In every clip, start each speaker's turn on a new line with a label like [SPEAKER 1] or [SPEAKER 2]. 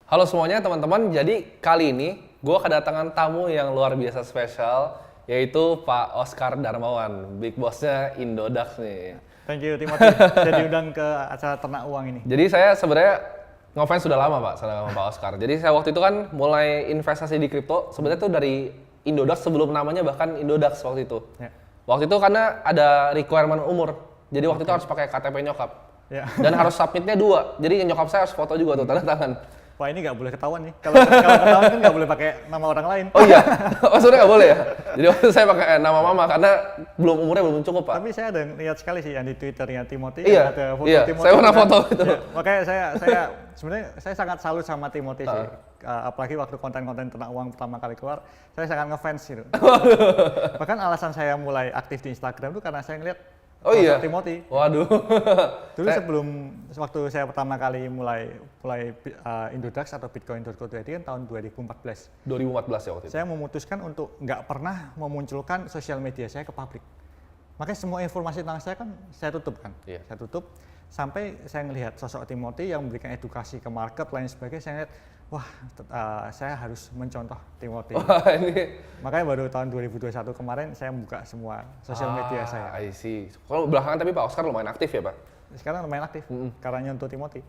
[SPEAKER 1] Halo semuanya teman-teman, jadi kali ini gue kedatangan tamu yang luar biasa spesial, yaitu Pak Oscar Darmawan, big bossnya Indodax nih.
[SPEAKER 2] Thank you Timothy, saya diundang ke acara Ternak Uang ini.
[SPEAKER 1] Jadi saya sebenarnya ngefans sudah lama Pak, sama Pak Oscar. Jadi saya waktu itu kan mulai investasi di kripto, sebenarnya tuh dari Indodax sebelum namanya bahkan Indodax waktu itu.
[SPEAKER 2] Ya.
[SPEAKER 1] Waktu itu karena ada requirement umur, jadi waktu itu harus pakai KTP nyokap.
[SPEAKER 2] Ya.
[SPEAKER 1] Dan harus submitnya 2, jadi nyokap saya harus foto juga tuh, tanda tangan.
[SPEAKER 2] Wah ini nggak boleh ketahuan nih. Kalau ketahuan kan nggak boleh pakai nama orang lain.
[SPEAKER 1] Oh iya, maksudnya nggak boleh ya? Jadi waktu itu saya pakai nama mama karena umurnya belum cukup Pak.
[SPEAKER 2] Tapi saya ada lihat sekali sih yang di Twitternya Timothy,
[SPEAKER 1] Iya,
[SPEAKER 2] ada foto
[SPEAKER 1] iya,
[SPEAKER 2] Timothy.
[SPEAKER 1] saya pernah
[SPEAKER 2] kan.
[SPEAKER 1] foto itu.
[SPEAKER 2] Ya, makanya saya sebenarnya saya sangat salut sama Timothy sih. Apalagi waktu konten-konten Ternak Uang pertama kali keluar, saya sangat ngefans gitu. Bahkan alasan saya mulai aktif di Instagram itu karena saya ngeliat
[SPEAKER 1] Oh iya,
[SPEAKER 2] Timothy.
[SPEAKER 1] waduh.
[SPEAKER 2] Dulu sebelum waktu saya pertama kali mulai Indodax atau Bitcoin.co.id kan tahun 2014.
[SPEAKER 1] 2014 ya waktu itu.
[SPEAKER 2] Saya memutuskan untuk nggak pernah memunculkan sosial media saya ke publik. Makanya semua informasi tentang saya kan saya tutup kan.
[SPEAKER 1] Iya.
[SPEAKER 2] Saya tutup sampai saya melihat sosok Timothy yang memberikan edukasi ke market lain sebagainya. Saya lihat, wah saya harus mencontoh Timothy.
[SPEAKER 1] Wah ini.
[SPEAKER 2] Makanya baru tahun 2021 kemarin saya buka semua sosial media saya.
[SPEAKER 1] I see. Kalau belakangan tapi Pak Oscar lumayan aktif ya Pak?
[SPEAKER 2] Sekarang lumayan aktif karena nyentuh Timothy.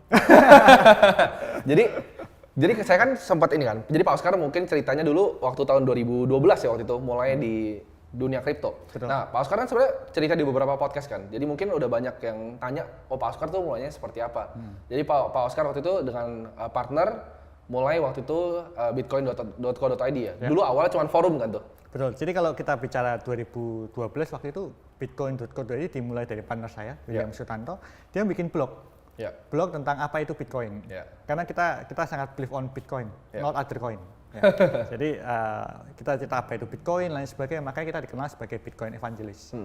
[SPEAKER 1] Jadi saya kan sempat ini kan. Jadi Pak Oscar mungkin ceritanya dulu waktu tahun 2012 ya waktu itu mulai di dunia kripto.
[SPEAKER 2] Betul.
[SPEAKER 1] Nah, Pak Oscar kan sebenarnya cerita di beberapa podcast kan. Jadi mungkin udah banyak yang tanya, oh Pak Oscar tuh mulainya seperti apa. Jadi Pak Oscar waktu itu dengan partner mulai waktu itu bitcoin.co.id ya. Dulu awalnya cuma forum kan tuh.
[SPEAKER 2] Betul. Jadi kalau kita bicara 2012 waktu itu Bitcoin.co.id dimulai dari partner saya, William Sutanto. Dia bikin blog.
[SPEAKER 1] Ya.
[SPEAKER 2] Blog tentang apa itu Bitcoin.
[SPEAKER 1] Ya.
[SPEAKER 2] Karena kita sangat believe on Bitcoin, not other coin. Ya. Jadi kita cerita apa itu Bitcoin lain sebagainya, makanya kita dikenal sebagai Bitcoin evangelist.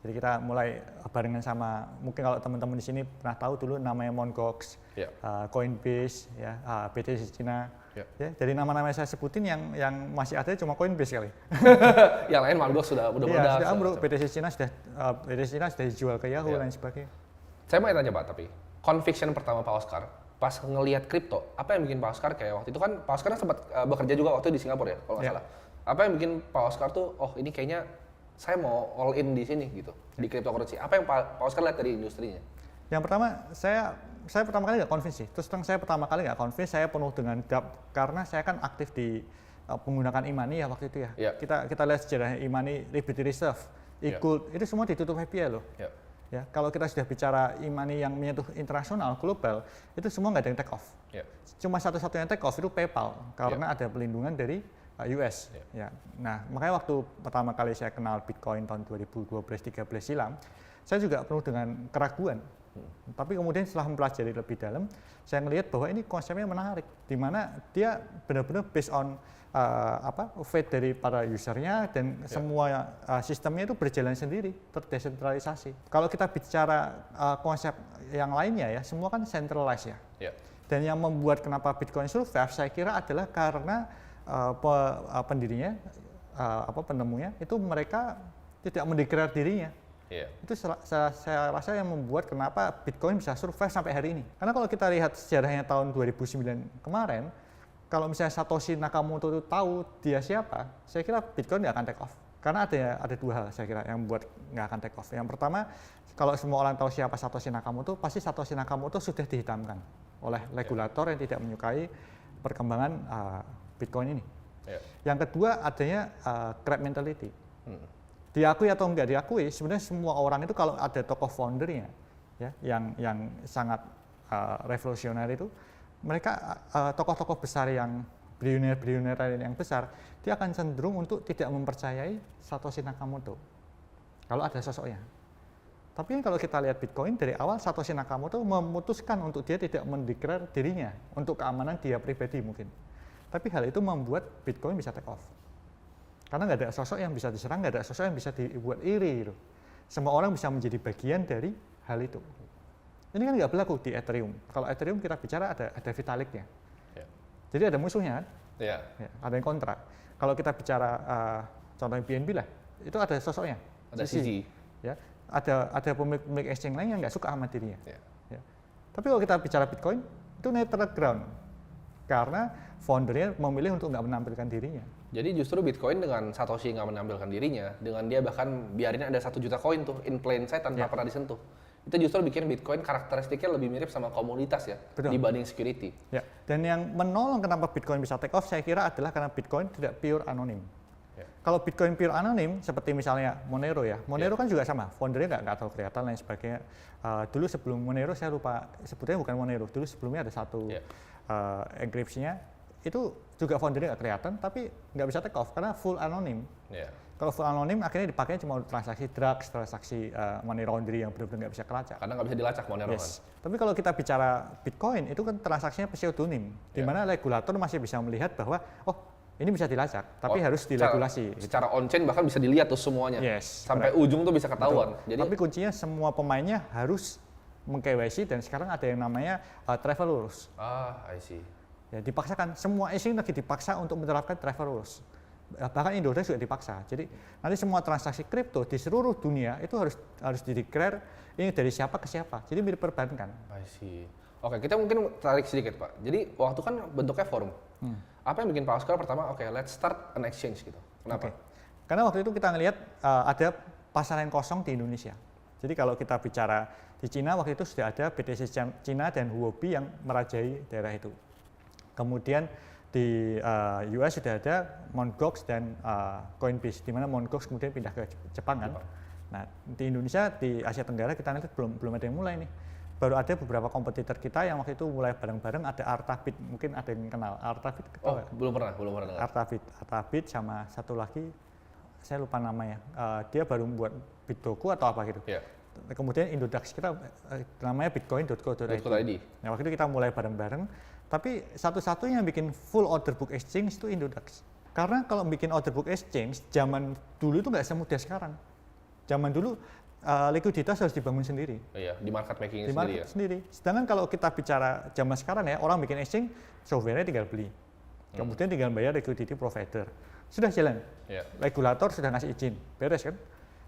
[SPEAKER 2] Jadi kita mulai barengan sama, mungkin kalau teman-teman di sini pernah tahu dulu namanya Mt. Gox, Coinbase, ya, BTC Cina. Ya, jadi nama-nama yang saya sebutin yang masih ada cuma Coinbase kali.
[SPEAKER 1] Yang lain Mt. Gox sudah meledak.
[SPEAKER 2] Sudah ambruk, BTC Cina sudah dijual ke Yahoo lain sebagainya.
[SPEAKER 1] Saya mau tanya Pak, tapi conviction pertama Pak Oscar pas ngelihat kripto, apa yang bikin Pak Oscar kayak waktu itu kan Pak Oscar sempat bekerja juga waktu di Singapura ya, kalau nggak salah. Apa yang bikin Pak Oscar tuh, oh ini kayaknya saya mau all in di sini gitu, di cryptocurrency. Apa yang Pak Oscar lihat dari industrinya?
[SPEAKER 2] Yang pertama, saya pertama kali nggak convince sih. Terus terang saya pertama kali nggak convince, saya penuh dengan doubt karena saya kan aktif di menggunakan e-money ya waktu itu ya. Kita lihat sejarahnya e-money, Liberty Reserve, e-gold, itu semua ditutup FPI loh. Ya, kalau kita sudah bicara e-money yang menyentuh internasional, global, itu semua nggak ada yang take off. Cuma satu-satunya take off itu PayPal, karena ada pelindungan dari US. Ya. Nah, makanya waktu pertama kali saya kenal Bitcoin tahun 2012-13 silam, saya juga penuh dengan keraguan. Tapi kemudian setelah mempelajari lebih dalam, saya melihat bahwa ini konsepnya menarik, di mana dia benar-benar based on faith dari para usernya dan semua sistemnya itu berjalan sendiri, terdesentralisasi. Kalau kita bicara konsep yang lainnya ya, semua kan centralized ya. Dan yang membuat kenapa Bitcoin survive, saya kira adalah karena pendirinya, penemunya itu mereka tidak mendeklar dirinya. Itu saya rasa yang membuat kenapa Bitcoin bisa survive sampai hari ini. Karena kalau kita lihat sejarahnya tahun 2009 kemarin, kalau misalnya Satoshi Nakamoto itu tahu dia siapa, saya kira Bitcoin nggak akan take off. Karena ada dua hal saya kira yang membuat nggak akan take off. Yang pertama, kalau semua orang tahu siapa Satoshi Nakamoto, pasti Satoshi Nakamoto sudah dihitamkan oleh regulator yang tidak menyukai perkembangan Bitcoin ini. Yang kedua, adanya crab mentality. Diakui atau enggak diakui, sebenarnya semua orang itu kalau ada tokoh foundernya ya, yang sangat revolusioner itu, mereka tokoh-tokoh besar yang billionaire yang besar, dia akan cenderung untuk tidak mempercayai Satoshi Nakamoto kalau ada sosoknya. Tapi kalau kita lihat Bitcoin dari awal, Satoshi Nakamoto memutuskan untuk dia tidak mendeklar dirinya untuk keamanan dia pribadi mungkin. Tapi hal itu membuat Bitcoin bisa take off. Karena nggak ada sosok yang bisa diserang, nggak ada sosok yang bisa dibuat iri gitu. Semua orang bisa menjadi bagian dari hal itu. Ini kan nggak berlaku di Ethereum. Kalau Ethereum kita bicara ada Vitaliknya. Jadi ada musuhnya kan? Ya, ada yang kontra. Kalau kita bicara contohnya BNB lah, itu ada sosoknya.
[SPEAKER 1] Ada CZ.
[SPEAKER 2] Ya, ada pemilik exchange lain yang nggak suka sama dirinya. Ya. Tapi kalau kita bicara Bitcoin, itu neutral ground. karena foundernya memilih untuk nggak menampilkan dirinya.
[SPEAKER 1] Jadi justru Bitcoin dengan Satoshi nggak menampilkan dirinya, dengan dia bahkan biarin ada 1 juta koin tuh in plain sight tanpa pernah disentuh. Itu justru bikin Bitcoin karakteristiknya lebih mirip sama komunitas ya, dibanding security.
[SPEAKER 2] Ya. Dan yang menolong kenapa Bitcoin bisa take off saya kira adalah karena Bitcoin tidak pure anonim. Ya. Kalau Bitcoin pure anonim, seperti misalnya Monero ya, Monero kan juga sama, foundernya nggak tahu kelihatan lain sebagainya. Dulu sebelum Monero saya lupa, sebetulnya bukan Monero, dulu sebelumnya ada satu enkripsinya, itu juga foundernya nggak kelihatan, tapi nggak bisa take off karena full anonim. Yeah. Kalau full anonim akhirnya dipakai cuma untuk transaksi drugs, transaksi money laundering yang benar-benar nggak bisa kelacak.
[SPEAKER 1] Karena nggak bisa dilacak Monero kan.
[SPEAKER 2] Tapi kalau kita bicara Bitcoin itu kan transaksinya pseudonym, di mana regulator masih bisa melihat bahwa oh ini bisa dilacak, tapi harus diregulasi.
[SPEAKER 1] Secara on-chain bahkan bisa dilihat tuh semuanya. Sampai ujung tuh bisa ketahuan.
[SPEAKER 2] Jadi, tapi kuncinya semua pemainnya harus meng-KYC dan sekarang ada yang namanya travel rules.
[SPEAKER 1] I see.
[SPEAKER 2] Ya, dipaksakan, semua exchange lagi dipaksa untuk menerapkan travel rules. Bahkan Indonesia juga dipaksa. Jadi nanti semua transaksi kripto di seluruh dunia itu harus di-declare ini dari siapa ke siapa. Jadi mirip perbankan.
[SPEAKER 1] I see. Oke, kita mungkin tarik sedikit Pak. Jadi waktu kan bentuknya forum. Apa yang bikin Pak Oscar pertama, let's start an exchange gitu. Kenapa?
[SPEAKER 2] Karena waktu itu kita ngelihat ada pasaran kosong di Indonesia. Jadi kalau kita bicara di Cina waktu itu sudah ada BTC Cina dan Huobi yang merajai daerah itu. Kemudian di US sudah ada Mt. Gox dan Coinbase, di mana Mt. Gox kemudian pindah ke Jepang kan. Nah di Indonesia, di Asia Tenggara kita lihat belum ada yang mulai nih. Baru ada beberapa kompetitor kita yang waktu itu mulai bareng-bareng, ada Artabit, mungkin ada yang kenal Artabit.
[SPEAKER 1] Belum pernah dengar.
[SPEAKER 2] Artabit sama satu lagi, saya lupa namanya. Dia baru membuat Bitdoku atau apa gitu. Yeah. Kemudian Indodax kita namanya bitcoin.co.id. Nah waktu itu kita mulai bareng-bareng. Tapi satu-satunya yang bikin full order book exchange itu Indodax. Karena kalau bikin order book exchange, zaman dulu itu nggak semudah sekarang. Zaman dulu likuiditas harus dibangun sendiri.
[SPEAKER 1] Iya, di market making
[SPEAKER 2] sendiri. Sedangkan kalau kita bicara zaman sekarang ya, orang bikin exchange, software-nya tinggal beli. Kemudian tinggal bayar liquidity provider. Sudah jalan. Regulator sudah ngasih izin, beres kan?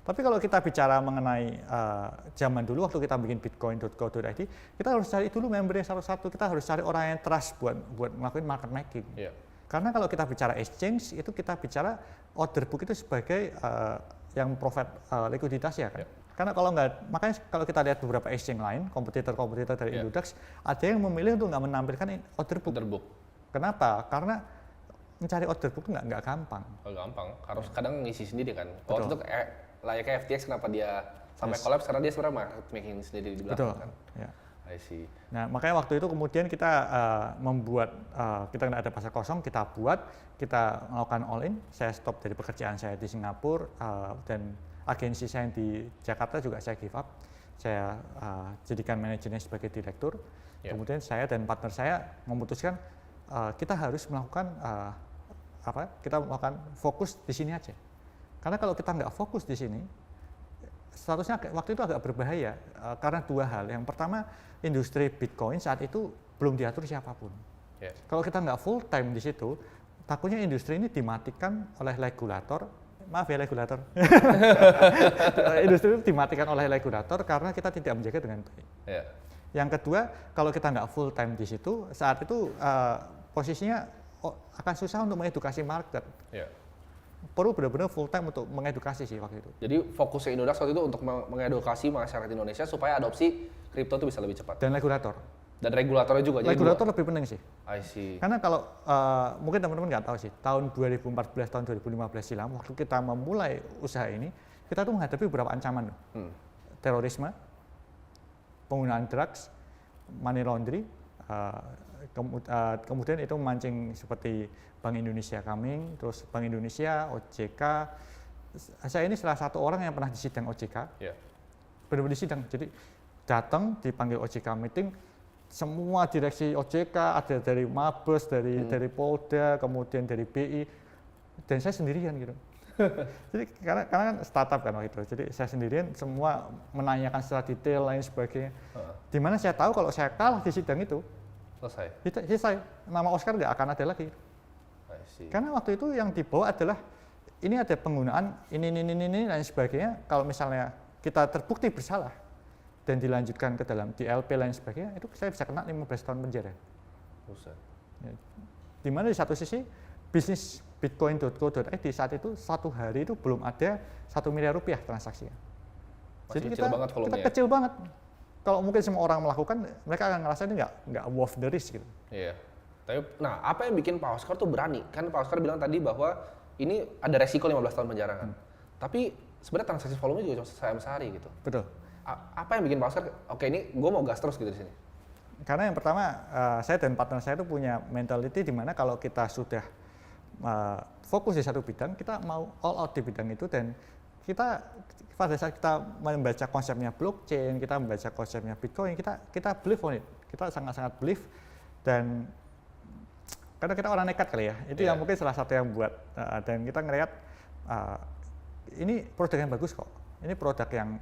[SPEAKER 2] Tapi kalau kita bicara mengenai zaman dulu waktu kita bikin bitcoin.co.id, kita harus cari dulu membernya satu-satu, kita harus cari orang yang trust buat ngelakuin market making. Yeah. Karena kalau kita bicara exchange, itu kita bicara order book itu sebagai yang provide likuiditas ya kan. Yeah. Karena kalau nggak, makanya kalau kita lihat beberapa exchange lain, kompetitor-kompetitor dari Indodax, ada yang memilih untuk nggak menampilkan order book. Kenapa? Karena mencari order book nggak gampang.
[SPEAKER 1] Gampang, harus kadang ngisi sendiri kan. Waktu itu layaknya FTX kenapa dia sampai collapse karena dia sebenarnya market making sendiri di belakang kan. Ya. I see.
[SPEAKER 2] Nah makanya waktu itu kemudian kita membuat kita nggak ada pasar kosong, kita melakukan all in. Saya stop dari pekerjaan saya di Singapura dan agensi saya di Jakarta juga saya give up. Saya jadikan manajernya sebagai direktur. Kemudian saya dan partner saya memutuskan kita harus melakukan kita melakukan fokus di sini aja. Karena kalau kita nggak fokus di sini, statusnya waktu itu agak berbahaya karena dua hal. Yang pertama, industri Bitcoin saat itu belum diatur siapapun. Yeah. Kalau kita nggak full time di situ, takutnya industri ini dimatikan oleh regulator. Maaf ya regulator. Industri itu dimatikan oleh regulator karena kita tidak menjaga dengan baik. Yeah. Yang kedua, kalau kita nggak full time di situ, saat itu posisinya akan susah untuk mengedukasi market. Yeah. Perlu benar-benar full time untuk mengedukasi sih waktu itu.
[SPEAKER 1] Jadi fokusnya Indodax waktu itu untuk mengedukasi masyarakat Indonesia supaya adopsi kripto itu bisa lebih cepat.
[SPEAKER 2] Dan regulator.
[SPEAKER 1] Dan regulatornya juga.
[SPEAKER 2] Regulator lebih penting sih.
[SPEAKER 1] I see.
[SPEAKER 2] Karena kalau mungkin teman-teman nggak tahu sih, tahun 2014, tahun 2015 silam, waktu kita memulai usaha ini, kita tuh menghadapi beberapa ancaman. Terorisme, penggunaan drugs, money laundering, kemudian itu memancing seperti Bank Indonesia coming, terus Bank Indonesia, OJK. Saya ini salah satu orang yang pernah disidang OJK, benar-benar disidang. Jadi datang dipanggil OJK meeting, semua direksi OJK ada dari Mabes, dari Polda, kemudian dari BI, dan saya sendirian gitu. Jadi karena kan startup kan waktu itu, jadi saya sendirian semua menanyakan secara detail lain sebagainya. Dimana saya tahu kalau saya kalah di sidang itu, selesai. Nama Oscar nggak akan ada lagi. Karena waktu itu yang dibawa adalah ini ada penggunaan ini dan sebagainya. Kalau misalnya kita terbukti bersalah dan dilanjutkan ke dalam DLP lain sebagainya, itu saya bisa kena 15 tahun penjara. Ya. Di mana di satu sisi bisnis bitcoin.co.id saat itu satu hari itu belum ada 1 miliar rupiah transaksinya.
[SPEAKER 1] Masih
[SPEAKER 2] Jadi
[SPEAKER 1] kecil banget
[SPEAKER 2] kita kecil banget. Kalau mungkin semua orang melakukan, mereka akan ngerasa ini nggak worth the risk gitu.
[SPEAKER 1] Iya. Tapi, nah apa yang bikin Pak Oscar tuh berani? Kan Pak Oscar bilang tadi bahwa ini ada resiko 15 tahun penjara kan. Tapi sebenarnya transaksi volume juga cuma sehari gitu.
[SPEAKER 2] Betul.
[SPEAKER 1] Apa yang bikin Pak Oscar, oke ini gue mau gas terus gitu di sini?
[SPEAKER 2] Karena yang pertama, saya dan partner saya itu punya mentality di mana kalau kita sudah fokus di satu bidang, kita mau all out di bidang itu, dan kita pada saat kita membaca konsepnya blockchain, kita membaca konsepnya Bitcoin, kita believe on it. Kita sangat-sangat believe, dan karena kita orang nekat kali ya, itu yang mungkin salah satu yang buat, dan kita ngelihat ini produk yang bagus kok. Ini produk yang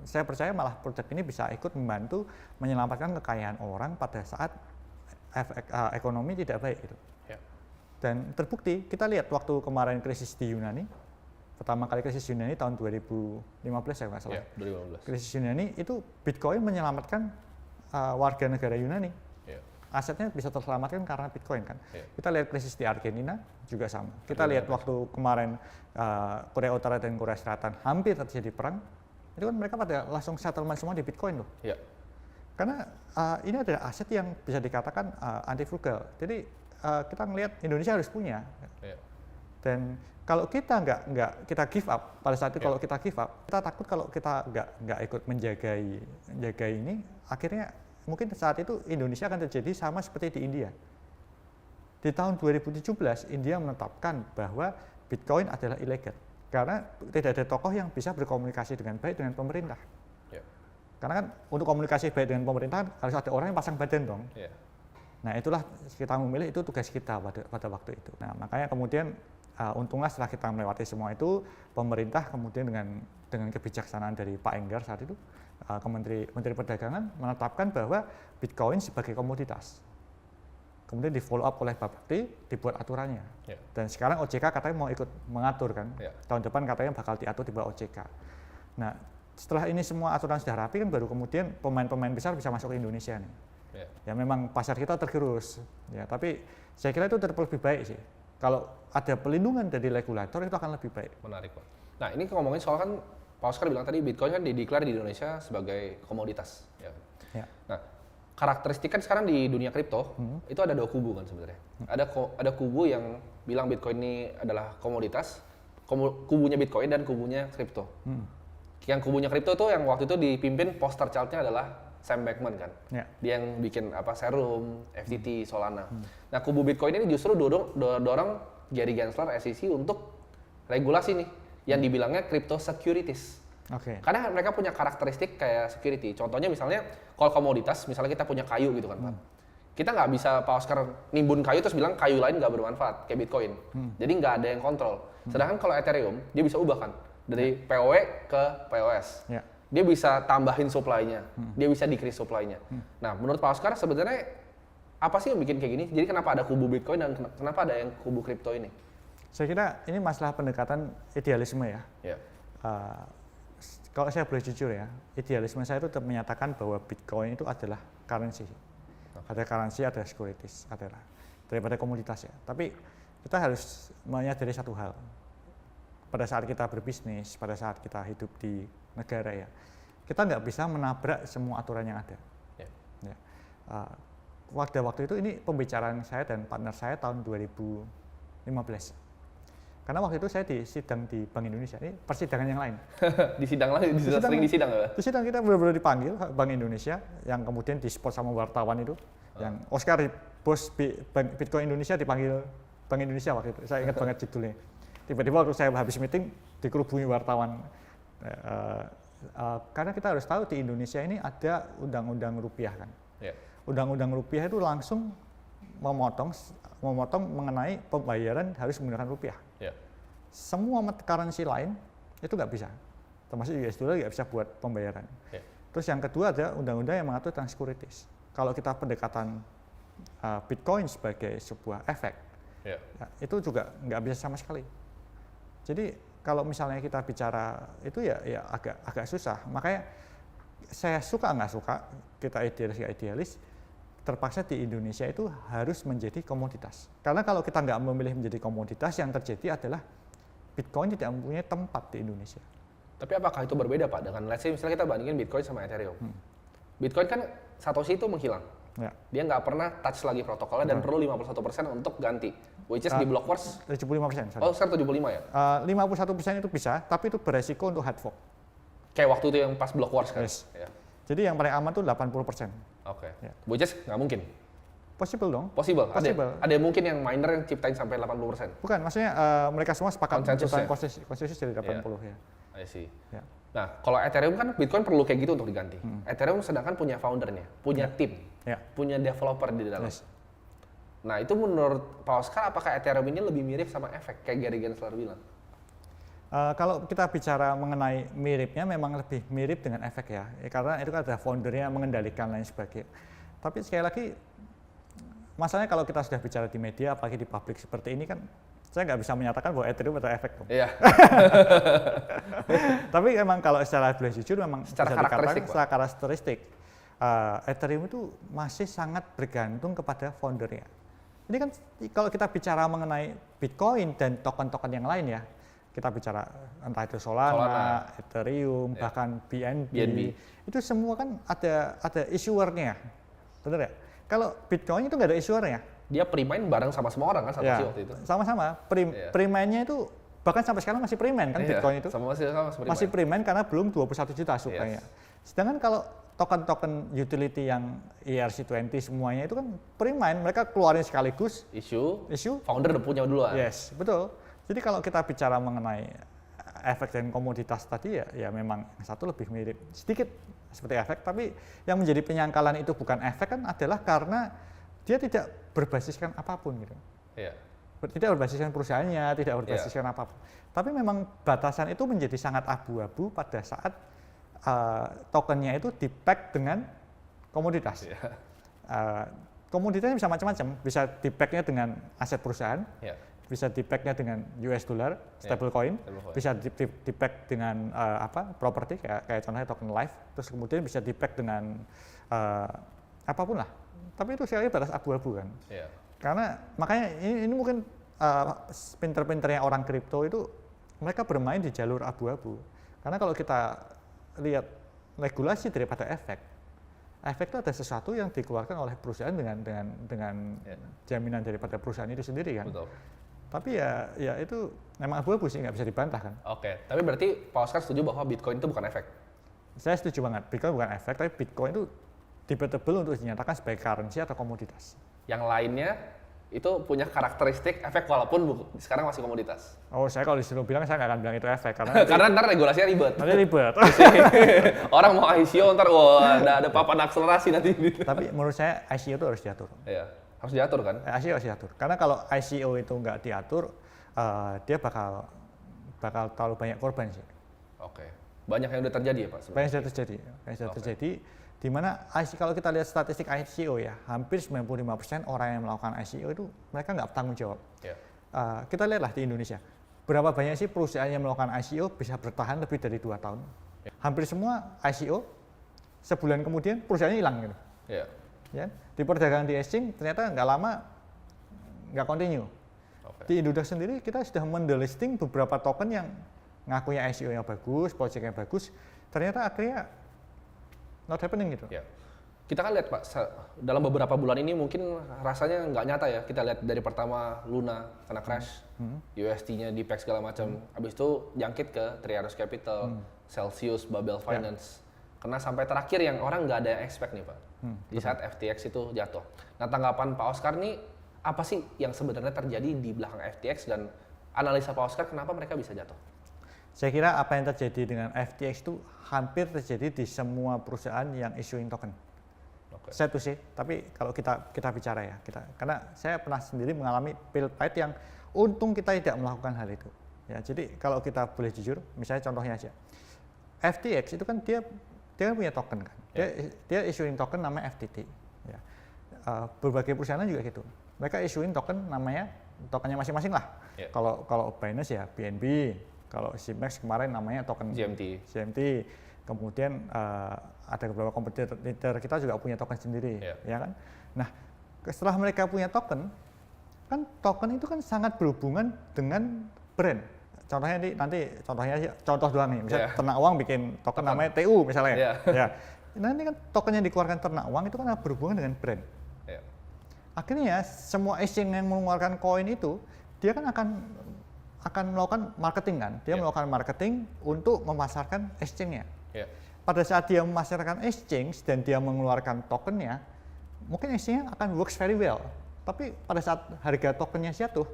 [SPEAKER 2] saya percaya malah produk ini bisa ikut membantu menyelamatkan kekayaan orang pada saat ekonomi tidak baik gitu. Dan terbukti, kita lihat waktu kemarin krisis di Yunani, pertama kali krisis Yunani tahun 2015 ya nggak salah.
[SPEAKER 1] 2015.
[SPEAKER 2] Krisis Yunani itu Bitcoin menyelamatkan warga negara Yunani. Asetnya bisa terselamatkan karena Bitcoin kan. Kita lihat krisis di Argentina juga sama. Kita lihat waktu kemarin Korea Utara dan Korea Selatan hampir terjadi perang, itu kan mereka pada langsung settlement semua di Bitcoin loh. Karena ini adalah aset yang bisa dikatakan anti frugal. Jadi kita ngelihat Indonesia harus punya. Dan kalau kita nggak kita give up pada saat itu, kalau kita give up, kita takut kalau kita nggak ikut menjaga ini, akhirnya mungkin saat itu Indonesia akan terjadi sama seperti di India. Di tahun 2017, India menetapkan bahwa Bitcoin adalah ilegal karena tidak ada tokoh yang bisa berkomunikasi dengan baik dengan pemerintah. Karena kan untuk komunikasi baik dengan pemerintah harus ada orang yang pasang badan dong. Nah itulah kita memilih, itu tugas kita pada waktu itu. Nah makanya kemudian untunglah setelah kita melewati semua itu, pemerintah kemudian dengan kebijaksanaan dari Pak Enggar saat itu, Menteri Perdagangan menetapkan bahwa Bitcoin sebagai komoditas. Kemudian di follow up oleh Bapepti, dibuat aturannya. Dan sekarang OJK katanya mau ikut mengatur kan. Tahun depan katanya bakal diatur di bawah OJK. Nah setelah ini semua aturan sudah rapi kan, baru kemudian pemain-pemain besar bisa masuk ke Indonesia nih. Ya memang pasar kita tergerus, ya, tapi saya kira itu tetap lebih baik sih. Kalau ada pelindungan dari regulator itu akan lebih baik.
[SPEAKER 1] Menarik Pak. Nah ini ngomongin soal kan Pak Oscar bilang tadi Bitcoin kan dideklar di Indonesia sebagai komoditas. Nah karakteristik kan sekarang di dunia kripto itu ada dua kubu kan sebenarnya. Ada kubu yang bilang Bitcoin ini adalah komoditas, kubunya Bitcoin dan kubunya kripto. Yang kubunya kripto tuh yang waktu itu dipimpin poster child-nya adalah Sam Bankman kan, dia yang bikin Serum, FTT, Solana. Nah kubu Bitcoin ini justru dorong Gary Gensler, SEC untuk regulasi nih, yang dibilangnya crypto securities. Karena mereka punya karakteristik kayak security. Contohnya misalnya kalau komoditas, misalnya kita punya kayu gitu kan Pak. Kita nggak bisa Pak Oscar nimbun kayu terus bilang kayu lain nggak bermanfaat kayak Bitcoin. Jadi nggak ada yang kontrol. Sedangkan kalau Ethereum dia bisa ubah kan dari POW ke POS. Dia bisa tambahin supply-nya, dia bisa decrease supply-nya. Nah, menurut Pak Oscar sebenarnya apa sih yang bikin kayak gini? Jadi kenapa ada kubu Bitcoin dan kenapa ada yang kubu kripto ini?
[SPEAKER 2] Saya kira ini masalah pendekatan idealisme ya. Kalau saya boleh jujur ya, idealisme saya itu tetap menyatakan bahwa Bitcoin itu adalah currency. Ada currency, ada securities, adalah daripada komoditas ya. Tapi kita harus menyadari satu hal. Pada saat kita berbisnis, pada saat kita hidup di negara ya, kita nggak bisa menabrak semua aturan yang ada. Waktu itu ini pembicaraan saya dan partner saya tahun 2015. Karena waktu itu saya disidang di Bank Indonesia, ini persidangan yang lain.
[SPEAKER 1] Sering disidang ya?
[SPEAKER 2] Di sidang kita benar-benar dipanggil Bank Indonesia, yang kemudian di-spot sama wartawan itu, yang Oscar, bos Bitcoin Indonesia dipanggil Bank Indonesia waktu itu, saya ingat banget judulnya. Tiba-tiba waktu saya habis meeting, dikerubungi wartawan. Karena kita harus tahu di Indonesia ini ada undang-undang rupiah kan. Undang-undang rupiah itu langsung memotong mengenai pembayaran harus menggunakan rupiah. Semua currency lain itu nggak bisa, termasuk US dollar nggak bisa buat pembayaran. Terus yang kedua ada undang-undang yang mengatur tentang securities. Kalau kita pendekatan Bitcoin sebagai sebuah efek, itu juga nggak bisa sama sekali. Jadi kalau misalnya kita bicara itu ya agak susah. Makanya saya suka nggak suka, kita idealis nggak idealis, terpaksa di Indonesia itu harus menjadi komoditas. Karena kalau kita nggak memilih menjadi komoditas, yang terjadi adalah Bitcoin tidak mempunyai tempat di Indonesia.
[SPEAKER 1] Tapi apakah itu berbeda Pak dengan let's say misalnya kita bandingin Bitcoin sama Ethereum. Bitcoin kan Satoshi itu menghilang. Ya. Dia nggak pernah touch lagi protokolnya dan perlu 51% untuk ganti. Which is di Blockworks
[SPEAKER 2] 75%.
[SPEAKER 1] Oh, sekarang 75 ya?
[SPEAKER 2] 51% itu bisa, tapi itu beresiko untuk hard fork.
[SPEAKER 1] Kayak waktu itu yang pas Blockworks kan?
[SPEAKER 2] Yes. Ya. Jadi yang paling aman tuh 80%.
[SPEAKER 1] Oke. Ya. Which is nggak mungkin?
[SPEAKER 2] Possible dong.
[SPEAKER 1] Possible. Ada mungkin yang miner yang ciptain sampai 80%?
[SPEAKER 2] Bukan, maksudnya mereka semua sepakat menciptakan konsensus dari 80 ya.
[SPEAKER 1] I see. Ya. Nah, kalau Ethereum kan Bitcoin perlu kayak gitu untuk diganti. Ethereum sedangkan punya foundernya, punya tim, punya developer di dalam. Yes. Nah, itu menurut Pak Oscar, apakah Ethereum ini lebih mirip sama efek kayak Gary Gensler bilang?
[SPEAKER 2] Kalau kita bicara mengenai miripnya, memang lebih mirip dengan efek ya, karena itu kan ada foundernya mengendalikan lain sebagainya. Tapi sekali lagi, masalahnya kalau kita sudah bicara di media, apalagi di publik seperti ini kan, saya nggak bisa menyatakan bahwa Ethereum ada efek. Iya. Tapi memang kalau secara boleh jujur, memang
[SPEAKER 1] secara
[SPEAKER 2] karakteristik, Ethereum itu masih sangat bergantung kepada foundernya. Ini kan kalau kita bicara mengenai Bitcoin dan token-token yang lain ya, kita bicara entah itu Solana. Ethereum, bahkan BNB, itu semua kan ada issuernya, benar ya? Kalau Bitcoin itu nggak ada issuernya.
[SPEAKER 1] Dia pre-mine bareng sama semua orang kan Satoshi waktu itu.
[SPEAKER 2] Sama-sama. Pre-mine-nya itu bahkan sampai sekarang masih pre-mine kan Bitcoin itu. Masih pre-mine karena belum 21 juta supply-nya. Sedangkan kalau token-token utility yang ERC20 semuanya itu kan pre-mine, mereka keluarin sekaligus.
[SPEAKER 1] Issue. Founder udah punya duluan.
[SPEAKER 2] Yes, betul. Jadi kalau kita bicara mengenai efek dan komoditas tadi ya memang yang satu lebih mirip sedikit seperti efek, tapi yang menjadi penyangkalan itu bukan efek kan adalah karena dia tidak berbasiskan apapun gitu. Iya. Tidak berbasiskan perusahaannya, tidak berbasiskan apapun. Tapi memang batasan itu menjadi sangat abu-abu pada saat tokennya itu di-pack dengan komoditas. Iya. Komoditasnya bisa macam-macam, bisa di-packnya dengan aset perusahaan, bisa di-packnya dengan US dollar, stablecoin, bisa di-pack dengan properti kayak contohnya token life, terus kemudian bisa di-pack dengan apapun lah. Tapi itu sekali batas abu-abu kan. Yeah. Karena makanya ini mungkin pinter-pinternya orang kripto itu mereka bermain di jalur abu-abu. Karena kalau kita lihat regulasi daripada efek itu ada sesuatu yang dikeluarkan oleh perusahaan dengan jaminan daripada perusahaan itu sendiri kan. Betul. Tapi ya itu memang abu-abu sih, nggak bisa dibantah kan.
[SPEAKER 1] Oke, tapi berarti Pak Oscar setuju bahwa Bitcoin itu bukan efek?
[SPEAKER 2] Saya setuju banget, Bitcoin bukan efek, tapi Bitcoin itu debatable untuk dinyatakan sebagai currency atau komoditas.
[SPEAKER 1] Yang lainnya itu punya karakteristik efek walaupun sekarang masih komoditas.
[SPEAKER 2] Oh, saya kalau disuruh bilang saya nggak akan bilang itu efek
[SPEAKER 1] karena ntar regulasinya ribet.
[SPEAKER 2] Nanti ribet.
[SPEAKER 1] Orang mau ICO ntar ada papan akselerasi nanti.
[SPEAKER 2] Tapi menurut saya ICO itu harus diatur.
[SPEAKER 1] Iya, harus diatur kan?
[SPEAKER 2] ICO harus diatur. Karena kalau ICO itu nggak diatur, dia bakal terlalu banyak korban sih.
[SPEAKER 1] Oke. Banyak yang udah terjadi ya Pak?
[SPEAKER 2] Banyak yang terjadi. Di mana kalau kita lihat statistik ICO ya, hampir 95% orang yang melakukan ICO itu mereka nggak bertanggung jawab. Yeah. Kita lihatlah di Indonesia, berapa banyak sih perusahaan yang melakukan ICO bisa bertahan lebih dari 2 tahun. Yeah. Hampir semua ICO, sebulan kemudian perusahaannya hilang gitu. Yeah. Ya, di perdagangan di exchange ternyata nggak lama nggak continue. Okay. Di Indonesia sendiri kita sudah mendelisting beberapa token yang ngakunya ICO-nya bagus, project-nya bagus, ternyata akhirnya not happening gitu. Ya.
[SPEAKER 1] Kita kan lihat Pak, dalam beberapa bulan ini mungkin rasanya nggak nyata ya. Kita lihat dari pertama Luna kena crash, UST-nya di pack segala macam. Habis itu jangkit ke Three Arrows Capital, Celsius, Babel Finance. Karena sampai terakhir yang orang nggak ada yang expect nih Pak. Di saat FTX itu jatuh. Nah tanggapan Pak Oscar nih, apa sih yang sebenarnya terjadi di belakang FTX dan analisa Pak Oscar kenapa mereka bisa jatuh?
[SPEAKER 2] Saya kira apa yang terjadi dengan FTX itu hampir terjadi di semua perusahaan yang issuing token. Okay. Saya tuh sih, tapi kalau kita bicara ya, karena saya pernah sendiri mengalami pil pahit yang untung kita tidak melakukan hal itu. Ya, jadi kalau kita boleh jujur, misalnya contohnya aja, FTX itu kan dia kan punya token kan, dia issuing token namanya FTT. Ya. Berbagai perusahaan juga gitu, mereka issuing token tokennya masing-masing lah. Yeah. Kalau Binance ya BNB. Kalau CMEX kemarin namanya token GMT. Kemudian ada beberapa kompetitor kita juga punya token sendiri, ya kan. Nah, setelah mereka punya token, kan token itu kan sangat berhubungan dengan brand. Contohnya contoh doang nih, misalnya Ternak Uang bikin token namanya TU misalnya. Ya. Nanti kan token yang dikeluarkan Ternak Uang itu kan berhubungan dengan brand. Akhirnya semua exchange yang mengeluarkan koin itu dia kan akan melakukan marketing kan. Dia melakukan marketing untuk memasarkan exchange-nya. Pada saat dia memasarkan exchange dan dia mengeluarkan tokennya, mungkin exchange-nya akan works very well. Tapi pada saat harga tokennya jatuh,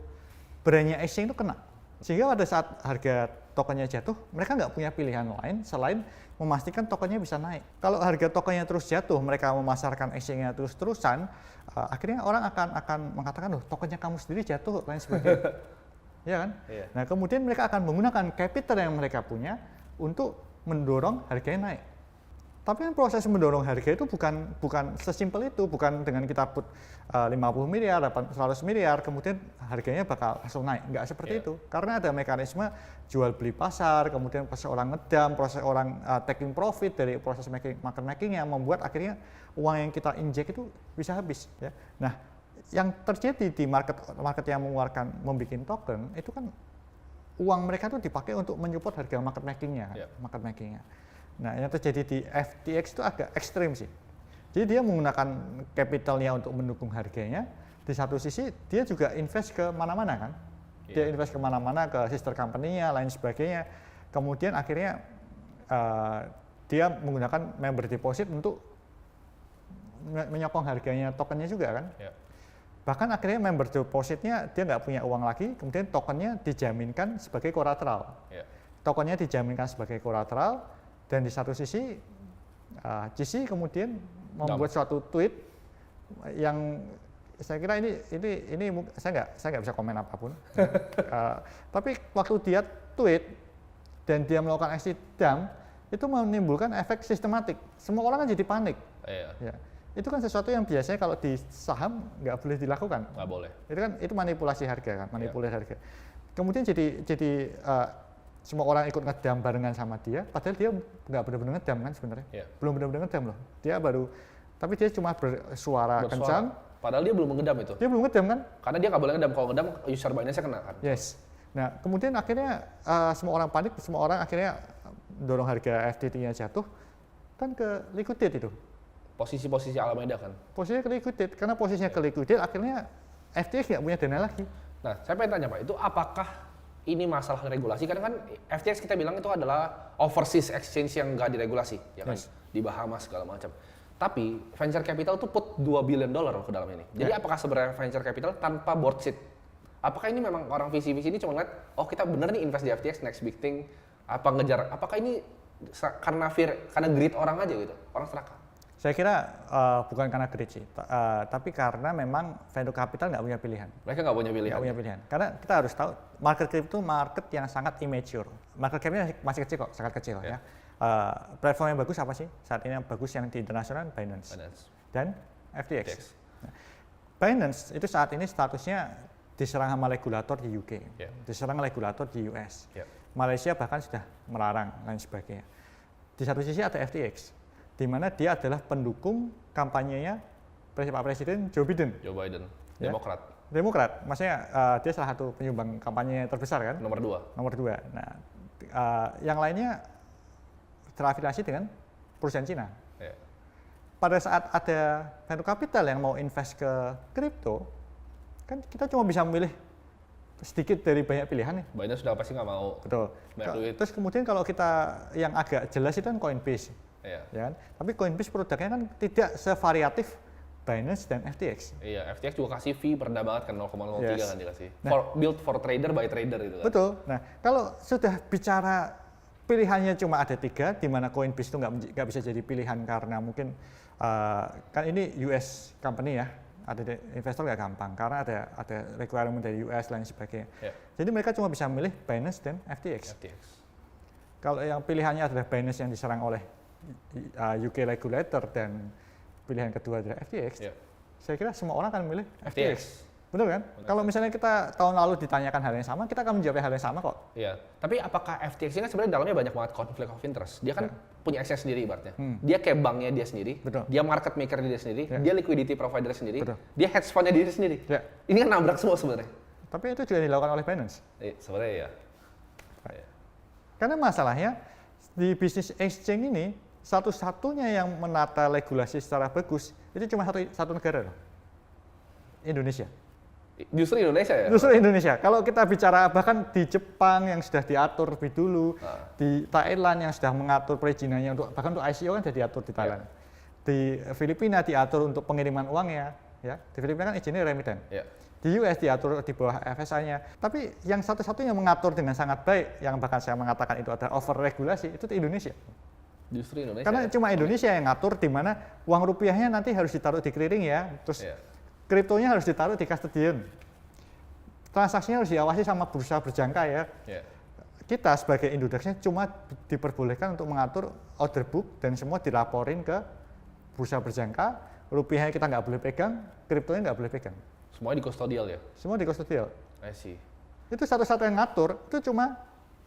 [SPEAKER 2] brand-nya exchange itu kena. Sehingga pada saat harga tokennya jatuh, mereka nggak punya pilihan lain selain memastikan tokennya bisa naik. Kalau harga tokennya terus jatuh, mereka memasarkan exchange-nya terus-terusan, akhirnya orang akan mengatakan, loh tokennya kamu sendiri jatuh, lain sebagainya. Ya kan? Nah kemudian mereka akan menggunakan capital yang mereka punya untuk mendorong harganya naik. Tapi kan proses mendorong harga itu bukan sesimpel itu, bukan dengan kita put 50 miliar, 100 miliar, kemudian harganya bakal langsung naik. Nggak seperti itu. Karena ada mekanisme jual beli pasar, kemudian proses orang ngedam, proses orang taking profit dari proses market making yang membuat akhirnya uang yang kita injek itu bisa habis. Ya. Nah, yang terjadi di market yang membuat token itu kan uang mereka tuh dipakai untuk menyupport harga market makingnya. Nah, yang terjadi di FTX itu agak ekstrim sih. Jadi dia menggunakan capitalnya untuk mendukung harganya. Di satu sisi dia juga invest ke mana-mana kan. Dia invest ke mana-mana, ke sister company-nya, lain sebagainya. Kemudian akhirnya dia menggunakan member deposit untuk menyokong harganya tokennya juga kan. Bahkan akhirnya member depositnya dia nggak punya uang lagi, kemudian tokennya dijaminkan sebagai kolateral. Tokennya dijaminkan sebagai kolateral. Dan di satu sisi GC kemudian membuat suatu tweet yang saya kira ini saya nggak bisa komen apapun. Tapi waktu dia tweet dan dia melakukan aksi dump itu menimbulkan efek sistematik. Semua orang kan jadi panik. Ya. Itu kan sesuatu yang biasanya kalau di saham nggak boleh dilakukan.
[SPEAKER 1] Nggak boleh.
[SPEAKER 2] Itu manipulasi harga kan, harga. Kemudian jadi semua orang ikut ngedam barengan sama dia, padahal dia nggak benar-benar ngedam kan sebenarnya. Belum benar-benar ngedam loh. Tapi dia cuma bersuara kencang.
[SPEAKER 1] Padahal dia belum ngedam itu.
[SPEAKER 2] Dia belum ngedam kan?
[SPEAKER 1] Karena dia nggak boleh ngedam. Kalau ngedam user Binance-nya kena kan.
[SPEAKER 2] Yes. Nah kemudian akhirnya semua orang panik, semua orang akhirnya dorong harga FTT-nya jatuh, kan ke liquidate itu.
[SPEAKER 1] Posisi-posisi Alameda kan.
[SPEAKER 2] Posisinya ke liquidate, karena posisinya ke liquidate akhirnya FTX nggak punya dana lagi.
[SPEAKER 1] Nah saya pengen tanya Pak, itu apakah ini masalah regulasi? Karena kan FTX kita bilang itu adalah overseas exchange yang nggak diregulasi, ya kan? Di Bahamas segala macam. Tapi venture capital tuh put $2 billion ke dalam ini. Jadi apakah sebenarnya venture capital tanpa board seat? Apakah ini memang orang visi-visi ini cuma ngeliat, oh kita bener nih invest di FTX, next big thing, apa ngejar? Apakah ini karena greed orang aja gitu, orang serakah?
[SPEAKER 2] Saya kira bukan karena greed sih, tapi karena memang venture capital nggak punya pilihan.
[SPEAKER 1] Mereka nggak punya pilihan?
[SPEAKER 2] Nggak punya pilihan. Karena kita harus tahu, market crypto market yang sangat immature. Market cap-nya masih kecil kok, sangat kecil ya. Platform yang bagus apa sih? Saat ini yang bagus yang di internasional Binance. Dan FTX. Nah, Binance itu saat ini statusnya diserang sama regulator di UK, diserang regulator di US. Malaysia bahkan sudah melarang, lain sebagainya. Di satu sisi ada FTX, di mana dia adalah pendukung kampanyenya Pak Presiden Joe Biden. Demokrat, maksudnya dia salah satu penyumbang kampanye terbesar kan? Nomor 2. Nah, yang lainnya terafiliasi dengan perusahaan Cina. Pada saat ada venture capital yang mau invest ke kripto, kan kita cuma bisa memilih sedikit dari banyak pilihan nih.
[SPEAKER 1] Banyak sudah pasti nggak mau.
[SPEAKER 2] Betul. Terus kemudian kalau kita yang agak jelas itu kan Coinbase. Ya kan? Tapi Coinbase produknya kan tidak sevariatif Binance dan FTX.
[SPEAKER 1] Iya, FTX juga kasih fee rendah banget kan 0,03 kan dikasih. Built for trader by trader itu kan.
[SPEAKER 2] Betul. Nah, kalau sudah bicara pilihannya cuma ada 3, di mana Coinbase itu nggak bisa jadi pilihan karena mungkin kan ini US company ya, ada investor nggak gampang karena ada requirement dari US lain sebagainya. Jadi mereka cuma bisa memilih Binance dan FTX. Kalau yang pilihannya adalah Binance yang diserang oleh UK regulator dan pilihan kedua adalah FTX, saya kira semua orang akan memilih FTX. Betul kan? Kalau misalnya kita tahun lalu ditanyakan hal yang sama, kita akan menjawab hal yang sama kok.
[SPEAKER 1] Iya. Tapi apakah FTX ini kan sebenarnya dalamnya banyak banget konflik of interest. Dia kan punya exchange sendiri ibaratnya. Dia kayak banknya dia sendiri.
[SPEAKER 2] Betul.
[SPEAKER 1] Dia market maker dia sendiri. Dia liquidity provider sendiri.
[SPEAKER 2] Betul.
[SPEAKER 1] Dia hedge fund-nya dia sendiri. Ini kan nabrak semua sebenarnya.
[SPEAKER 2] Tapi itu juga dilakukan oleh Binance.
[SPEAKER 1] Iya, sebenarnya ya.
[SPEAKER 2] Karena masalahnya di bisnis exchange ini satu-satunya yang menata regulasi secara bagus itu cuma satu negara loh. Indonesia.
[SPEAKER 1] Justru Indonesia ya?
[SPEAKER 2] Justru Indonesia. Kalau kita bicara bahkan di Jepang yang sudah diatur lebih dulu, di Thailand yang sudah mengatur perizinannya bahkan untuk ICO kan sudah diatur di Thailand. Di Filipina diatur untuk pengiriman uangnya, ya. Di Filipina kan izinnya remiten. Di US diatur di bawah FSA-nya. Tapi yang satu-satunya mengatur dengan sangat baik, yang bahkan saya mengatakan itu adalah over regulasi, itu di Indonesia.
[SPEAKER 1] Justru Indonesia.
[SPEAKER 2] Karena cuma Indonesia yang ngatur di mana uang rupiahnya nanti harus ditaruh di clearing ya, terus kriptonya harus ditaruh di custodian. Transaksinya harus diawasi sama bursa berjangka ya. Kita sebagai Indodax-nya cuma diperbolehkan untuk mengatur order book dan semua dilaporin ke bursa berjangka, rupiahnya kita nggak boleh pegang, kriptonya nggak boleh pegang.
[SPEAKER 1] Semua di custodial ya?
[SPEAKER 2] Semua di custodial.
[SPEAKER 1] I see.
[SPEAKER 2] Itu satu-satu yang ngatur, itu cuma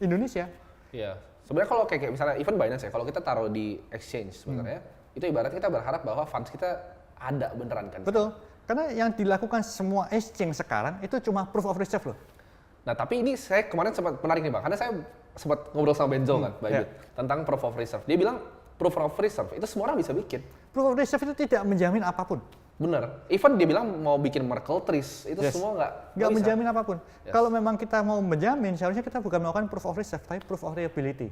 [SPEAKER 2] Indonesia.
[SPEAKER 1] Iya. Sebenarnya kalau kayak misalnya even Binance ya, kalau kita taruh di exchange sebenarnya, itu ibaratnya kita berharap bahwa funds kita ada beneran kan?
[SPEAKER 2] Betul. Karena yang dilakukan semua exchange sekarang itu cuma proof of reserve loh.
[SPEAKER 1] Nah tapi ini saya kemarin sempat menarik nih Bang, karena saya sempat ngobrol sama Benzo kan, tentang proof of reserve. Dia bilang proof of reserve itu semua orang bisa bikin.
[SPEAKER 2] Proof of reserve itu tidak menjamin apapun.
[SPEAKER 1] Bener. Even dia bilang mau bikin Merkle trees, itu semua nggak
[SPEAKER 2] menjamin apapun. Kalau memang kita mau menjamin, seharusnya kita bukan melakukan proof of reserve, tapi proof of reliability.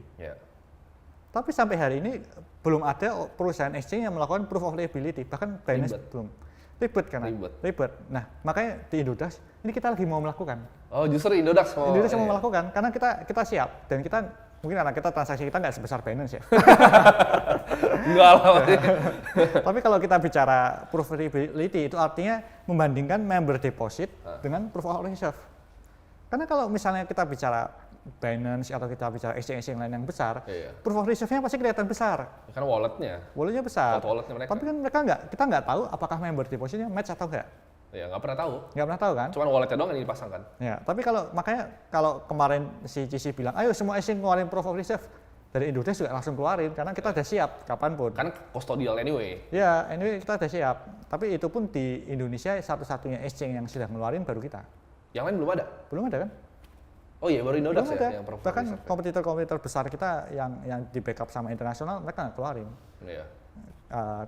[SPEAKER 2] Tapi sampai hari ini belum ada perusahaan exchange yang melakukan proof of reliability, bahkan Binance belum. Ribet kan? Ribet. Nah, makanya di Indodax ini kita lagi mau melakukan.
[SPEAKER 1] Oh, justru Indodax mau.
[SPEAKER 2] Indodax mau melakukan karena kita siap dan kita mungkin karena kita transaksi kita nggak sebesar Binance ya.
[SPEAKER 1] Enggak lah.
[SPEAKER 2] Tapi kalau kita bicara proof of reliability itu artinya membandingkan member deposit dengan proof of reserve. Karena kalau misalnya kita bicara Binance atau kita bicara exchange lain yang besar, proof of reserve-nya pasti kelihatan besar.
[SPEAKER 1] Kan walletnya
[SPEAKER 2] besar.
[SPEAKER 1] Walletnya mereka.
[SPEAKER 2] Tapi kan mereka kita nggak tahu apakah member depositnya match atau enggak.
[SPEAKER 1] Ya nggak pernah tahu.
[SPEAKER 2] Nggak pernah tahu kan?
[SPEAKER 1] Cuman walletnya doang yang dipasangkan.
[SPEAKER 2] Ya, tapi makanya kalau kemarin si CC bilang, ayo semua exchange ngeluarin proof of reserve, dari Indodax juga langsung keluarin karena kita udah siap kapanpun.
[SPEAKER 1] Kan custodial anyway.
[SPEAKER 2] Ya, anyway kita udah siap. Tapi itu pun di Indonesia satu-satunya exchange yang sudah ngeluarin baru kita.
[SPEAKER 1] Yang lain belum ada?
[SPEAKER 2] Belum ada kan?
[SPEAKER 1] Oh iya, baru Indodax ya yang proof of
[SPEAKER 2] bahkan
[SPEAKER 1] reserve.
[SPEAKER 2] kompetitor besar kita yang di backup sama internasional mereka nggak keluarin.
[SPEAKER 1] Iya.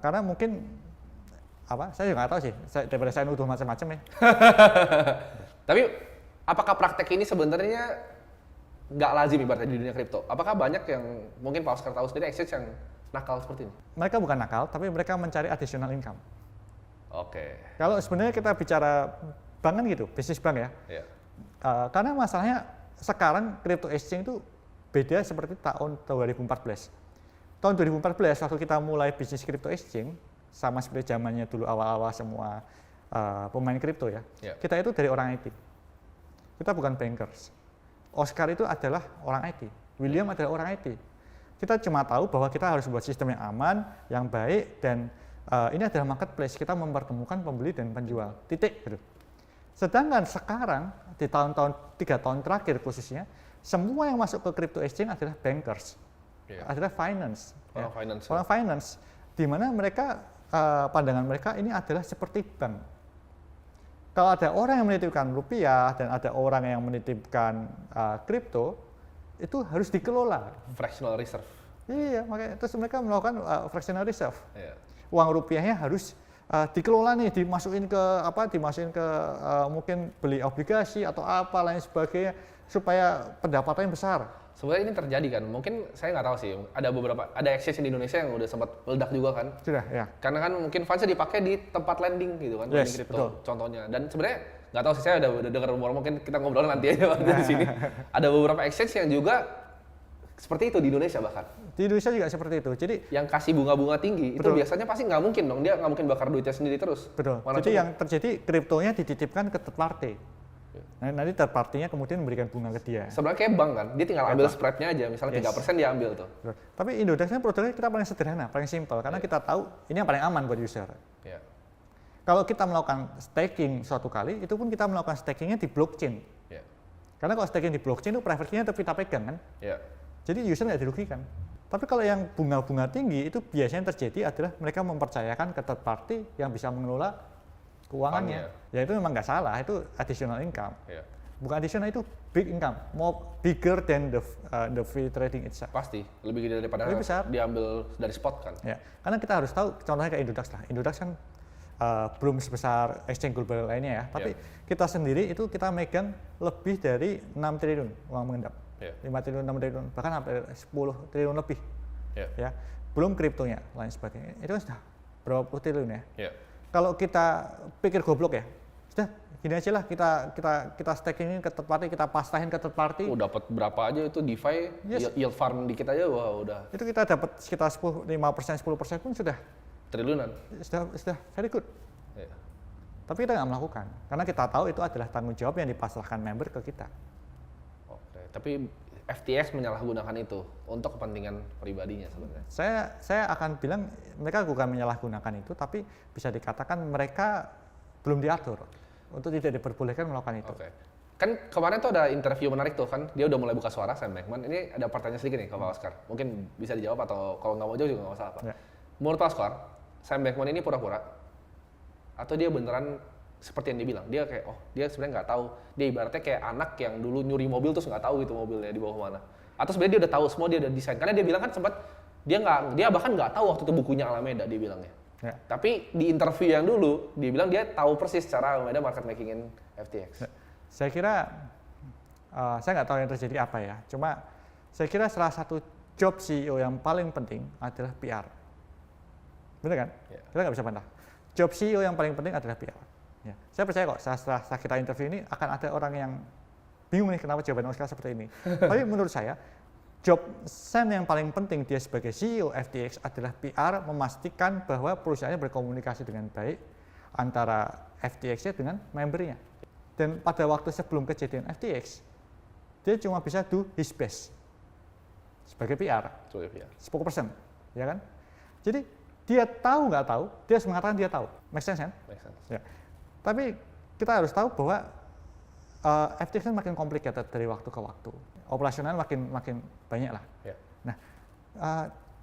[SPEAKER 2] Karena mungkin saya juga nggak tahu sih. Daripada saya nuduh macam-macam ya.
[SPEAKER 1] Tapi apakah praktek ini sebenarnya nggak lazim ibaratnya di dunia kripto? Apakah banyak yang mungkin Pak Oscar tahu sendiri exchange yang nakal seperti ini?
[SPEAKER 2] Mereka bukan nakal, tapi mereka mencari additional income.
[SPEAKER 1] Oke.
[SPEAKER 2] Kalau sebenarnya kita bicara bank kan gitu, bisnis bank ya. Karena masalahnya sekarang crypto exchange itu beda seperti tahun 2014. Tahun 2014 waktu kita mulai bisnis crypto exchange, sama seperti zamannya dulu awal-awal semua pemain kripto ya. Kita itu dari orang IT. Kita bukan bankers. Oscar itu adalah orang IT. William adalah orang IT. Kita cuma tahu bahwa kita harus buat sistem yang aman, yang baik, dan ini adalah marketplace. Kita mempertemukan pembeli dan penjual. Titik. Gitu. Sedangkan sekarang di tahun-tahun 3 tahun terakhir khususnya, semua yang masuk ke crypto exchange adalah bankers, adalah finance, orang finance, di mana mereka pandangan mereka ini adalah seperti bank. Kalau ada orang yang menitipkan rupiah dan ada orang yang menitipkan kripto, itu harus dikelola.
[SPEAKER 1] Fractional reserve.
[SPEAKER 2] Iya, makanya terus mereka melakukan fractional reserve. Uang rupiahnya harus dikelola nih, dimasukin ke mungkin beli obligasi atau apa lain sebagainya supaya pendapatannya besar.
[SPEAKER 1] Sebenarnya ini terjadi kan, mungkin saya nggak tahu sih, ada exchange di Indonesia yang udah sempat meledak juga kan.
[SPEAKER 2] Sudah, ya.
[SPEAKER 1] Karena kan mungkin fundsnya dipakai di tempat lending gitu kan, lending crypto contohnya. Dan sebenarnya nggak tahu sih, saya udah dengar rumor, mungkin kita ngobrol nanti aja waktu di sini. Ada beberapa exchange yang juga seperti itu di Indonesia bahkan. Di
[SPEAKER 2] Indonesia juga seperti itu. Jadi
[SPEAKER 1] yang kasih bunga-bunga tinggi itu biasanya pasti nggak mungkin dong, dia nggak mungkin bakar duitnya sendiri terus.
[SPEAKER 2] Betul. Jadi yang terjadi kriptonya dititipkan ke third party. Nah, nanti third party-nya kemudian memberikan bunga ke dia.
[SPEAKER 1] Sebenarnya kayak bank kan, dia tinggal ambil spread-nya aja, misalnya 3% dia ambil tuh.
[SPEAKER 2] Betul. Tapi Indodax-nya produknya kita paling sederhana, paling simpel, karena kita tahu ini yang paling aman buat user. Kalau kita melakukan staking suatu kali, itu pun kita melakukan stakingnya di blockchain.
[SPEAKER 1] Yeah.
[SPEAKER 2] Karena kalau staking di blockchain itu private key-nya tetap kita pegang kan.
[SPEAKER 1] Yeah.
[SPEAKER 2] Jadi user nggak dirugikan. Tapi kalau yang bunga-bunga tinggi itu biasanya terjadi adalah mereka mempercayakan ke third party yang bisa mengelola keuangannya. Ya itu memang nggak salah, itu additional income. Yeah. Bukan additional, itu big income, more bigger than the free trading itself.
[SPEAKER 1] Pasti, lebih gede daripada
[SPEAKER 2] lebih besar.
[SPEAKER 1] Diambil dari spot kan.
[SPEAKER 2] Ya, karena kita harus tahu, contohnya kayak Indodax lah. Indodax kan belum sebesar exchange global lainnya ya, tapi kita sendiri itu kita megang lebih dari 6 triliun uang mengendap. 5 triliun, 6 triliun, bahkan hampir 10 triliun lebih. Ya, belum kriptonya, lain sebagainya. Itu kan sudah berapa puluh triliun ya. Kalau kita pikir goblok ya, sudah gini aja lah, kita staking ini ke third party, kita pastahin ke third party.
[SPEAKER 1] Dapat berapa aja itu DeFi, yield farm dikit aja, wah udah.
[SPEAKER 2] Itu kita dapat sekitar 5%, 10% pun sudah
[SPEAKER 1] triliunan.
[SPEAKER 2] Sudah very good. Tapi kita nggak melakukan, karena kita tahu itu adalah tanggung jawab yang dipasrahkan member ke kita.
[SPEAKER 1] Oke, tapi FTX menyalahgunakan itu untuk kepentingan pribadinya sebenarnya.
[SPEAKER 2] Saya akan bilang mereka bukan menyalahgunakan itu, tapi bisa dikatakan mereka belum diatur untuk tidak diperbolehkan melakukan itu.
[SPEAKER 1] Oke. Kan kemarin tuh ada interview menarik tuh kan, dia udah mulai buka suara, Sam Bankman. Ini ada pertanyaan sedikit nih ke Pak Oscar. Mungkin bisa dijawab atau kalau nggak mau jawab juga nggak masalah Pak. Menurut Pak Oscar, Sam Bankman ini pura-pura atau dia beneran seperti yang dia bilang? Dia kayak, dia sebenarnya nggak tahu. Dia ibaratnya kayak anak yang dulu nyuri mobil terus nggak tahu gitu mobilnya dibawa kemana. Atau sebenarnya dia udah tahu semua, dia udah desain. Karena dia bilang kan sempat dia bahkan nggak tahu waktu itu bukunya Alameda dia bilangnya. Tapi di interview yang dulu, dia bilang dia tahu persis cara Alameda market makingin FTX.
[SPEAKER 2] Saya kira, saya nggak tahu yang terjadi apa ya. Cuma saya kira salah satu job CEO yang paling penting adalah PR. Bener kan? Kita nggak bisa bantah. Job CEO yang paling penting adalah PR. Ya. Saya percaya kok setelah kita interview ini akan ada orang yang bingung nih kenapa jawaban Oscar seperti ini. Tapi menurut saya, job Sam yang paling penting dia sebagai CEO FTX adalah PR, memastikan bahwa perusahaannya berkomunikasi dengan baik antara FTX-nya dengan membernya. Dan pada waktu sebelum kejadian FTX, dia cuma bisa do his best sebagai PR, spokesperson, ya kan? Jadi dia tahu nggak tahu, dia harus mengatakan dia tahu. Make sense kan?
[SPEAKER 1] Make sense.
[SPEAKER 2] Ya. Tapi kita harus tahu bahwa FTX kan makin complicated dari waktu ke waktu. Operasional makin banyak lah. Nah,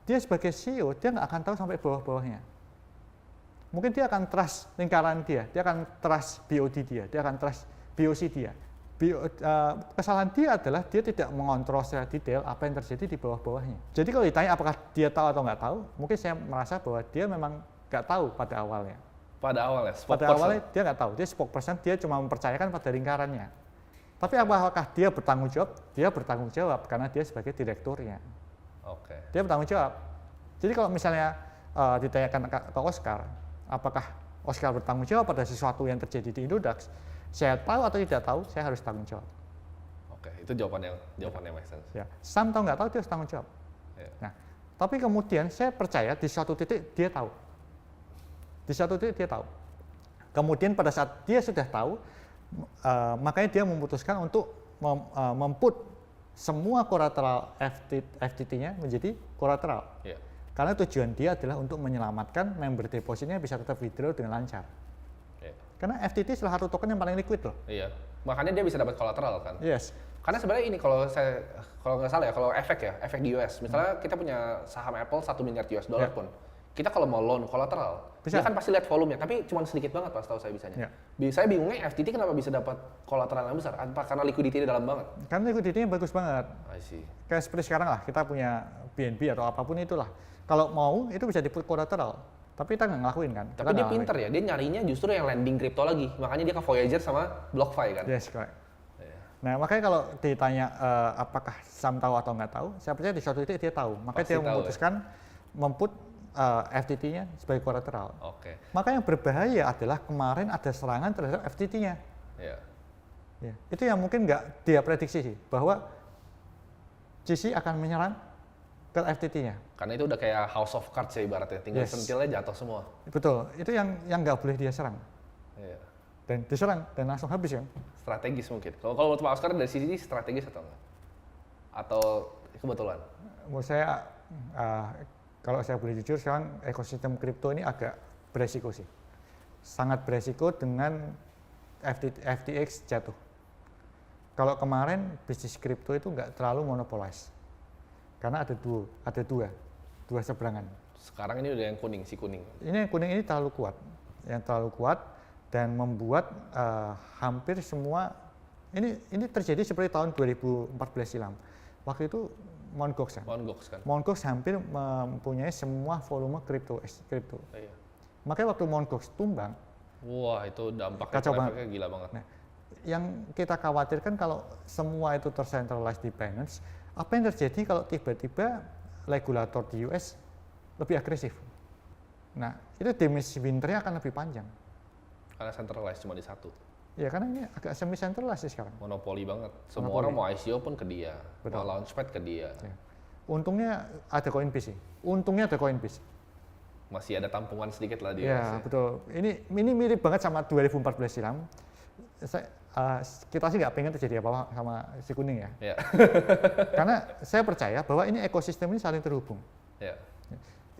[SPEAKER 2] dia sebagai CEO, dia nggak akan tahu sampai bawah-bawahnya. Mungkin dia akan trust lingkaran dia akan trust BOD dia akan trust BOC dia. Kesalahan dia adalah dia tidak mengontrol secara detail apa yang terjadi di bawah-bawahnya. Jadi kalau ditanya apakah dia tahu atau nggak tahu, mungkin saya merasa bahwa dia memang nggak tahu pada awalnya.
[SPEAKER 1] Pada awalnya
[SPEAKER 2] dia nggak tahu, dia spokesperson, dia cuma mempercayakan pada lingkarannya. Tapi apakah dia bertanggung jawab? Dia bertanggung jawab karena dia sebagai direkturnya. Dia bertanggung jawab. Jadi kalau misalnya ditanyakan ke Oscar, apakah Oscar bertanggung jawab pada sesuatu yang terjadi di Indodax? Saya tahu atau tidak tahu, saya harus tanggung jawab.
[SPEAKER 1] Itu jawabannya make sense.
[SPEAKER 2] Ya, Sam tahu nggak tahu dia harus tanggung jawab. Nah, tapi kemudian saya percaya di suatu titik dia tahu. Di satu titik dia tahu. Kemudian pada saat dia sudah tahu, makanya dia memutuskan untuk memput semua kolateral FTT-nya menjadi kolateral. Karena tujuan dia adalah untuk menyelamatkan member depositnya bisa tetap withdraw dengan lancar. Karena FTT salah satu token yang paling liquid loh.
[SPEAKER 1] Iya. Makanya dia bisa dapat kolateral kan.
[SPEAKER 2] Yes.
[SPEAKER 1] Karena sebenarnya ini kalau nggak salah ya, kalau efek di US, misalnya kita punya saham Apple 1 miliar US dollar pun. Kita kalau mau loan kolateral, dia kan pasti lihat volumenya, tapi cuma sedikit banget pas tahu saya bisanya. Saya bingungnya FTT kenapa bisa dapat kolateral yang besar? Apa karena liquidity dalam banget?
[SPEAKER 2] Karena liquidity-nya bagus banget.
[SPEAKER 1] I see.
[SPEAKER 2] Kayak seperti sekarang lah, kita punya BNB atau apapun itulah. Kalau mau itu bisa diput kolateral, tapi kita nggak ngelakuin kan.
[SPEAKER 1] Tapi dia pinter ya, dia nyarinya justru yang lending crypto lagi, makanya dia ke Voyager sama BlockFi kan.
[SPEAKER 2] Yes, correct. Nah makanya kalau ditanya apakah Sam tahu atau nggak tahu, saya percaya di suatu titik dia tahu, makanya pasti dia memutuskan memput FTT-nya sebagai kolateral. Maka yang berbahaya adalah kemarin ada serangan terhadap FTT-nya. Ya, itu yang mungkin nggak dia prediksi sih, bahwa GC akan menyerang ke FTT-nya.
[SPEAKER 1] Karena itu udah kayak House of Cards ya ibaratnya, tinggal sentilnya jatuh semua.
[SPEAKER 2] Betul, itu yang nggak boleh dia serang. Dan diserang dan langsung habis kan.
[SPEAKER 1] Strategis mungkin. Kalau menurut Pak Oscar dari sisi ini strategis atau enggak? Atau kebetulan?
[SPEAKER 2] Menurut saya kalau saya boleh jujur, sekarang ekosistem kripto ini agak beresiko sih. sangat beresiko dengan FTX jatuh. Kalau kemarin bisnis kripto itu nggak terlalu monopolize, karena ada dua seberangan.
[SPEAKER 1] Sekarang ini udah yang kuning, si kuning.
[SPEAKER 2] Ini yang kuning ini terlalu kuat dan membuat hampir semua ini terjadi seperti tahun 2014 silam. Waktu itu Mt. Gox kan. Mt. Gox hampir mempunyai semua volume kripto. Iya. Makanya waktu Mt. Gox tumbang,
[SPEAKER 1] wah itu dampaknya gila banget.
[SPEAKER 2] Nah, yang kita khawatirkan kalau semua itu tercentralized di Binance, apa yang terjadi kalau tiba-tiba regulator di US lebih agresif? Nah, itu damage winternya akan lebih panjang.
[SPEAKER 1] Karena centralized cuma di satu.
[SPEAKER 2] Ya karena ini agak semi centralized sih sekarang.
[SPEAKER 1] Monopoli banget. Semua orang mau ICO pun ke dia, mau launchpad ke dia. Ya.
[SPEAKER 2] Untungnya ada Coinbase sih.
[SPEAKER 1] Masih ada tampungan sedikit lah di
[SPEAKER 2] US. Ya betul. Ini mirip banget sama 2014 silam. Kita sih nggak pengen terjadi apa-apa sama si kuning ya.
[SPEAKER 1] Yeah.
[SPEAKER 2] Karena saya percaya bahwa ini ekosistem ini saling terhubung.
[SPEAKER 1] Yeah.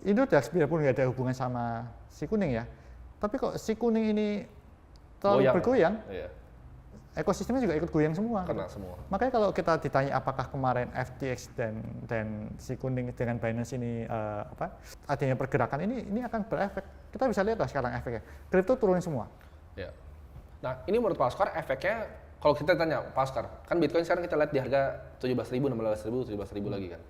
[SPEAKER 2] Indodax biarpun nggak ada hubungan sama si kuning ya, tapi kok si kuning ini terlalu bergoyang, yeah. Ekosistemnya juga ikut goyang semua.
[SPEAKER 1] Kena semua.
[SPEAKER 2] Makanya kalau kita ditanya apakah kemarin FTX dan si kuning dengan Binance ini adanya pergerakan ini akan berefek. Kita bisa lihat lah sekarang efeknya. Kripto turun semua.
[SPEAKER 1] Yeah. Nah, ini menurut Pak Oscar efeknya, kalau kita tanya Pak Oscar, kan Bitcoin sekarang kita lihat di harga 17.000, 16.000, 17.000 lagi kan.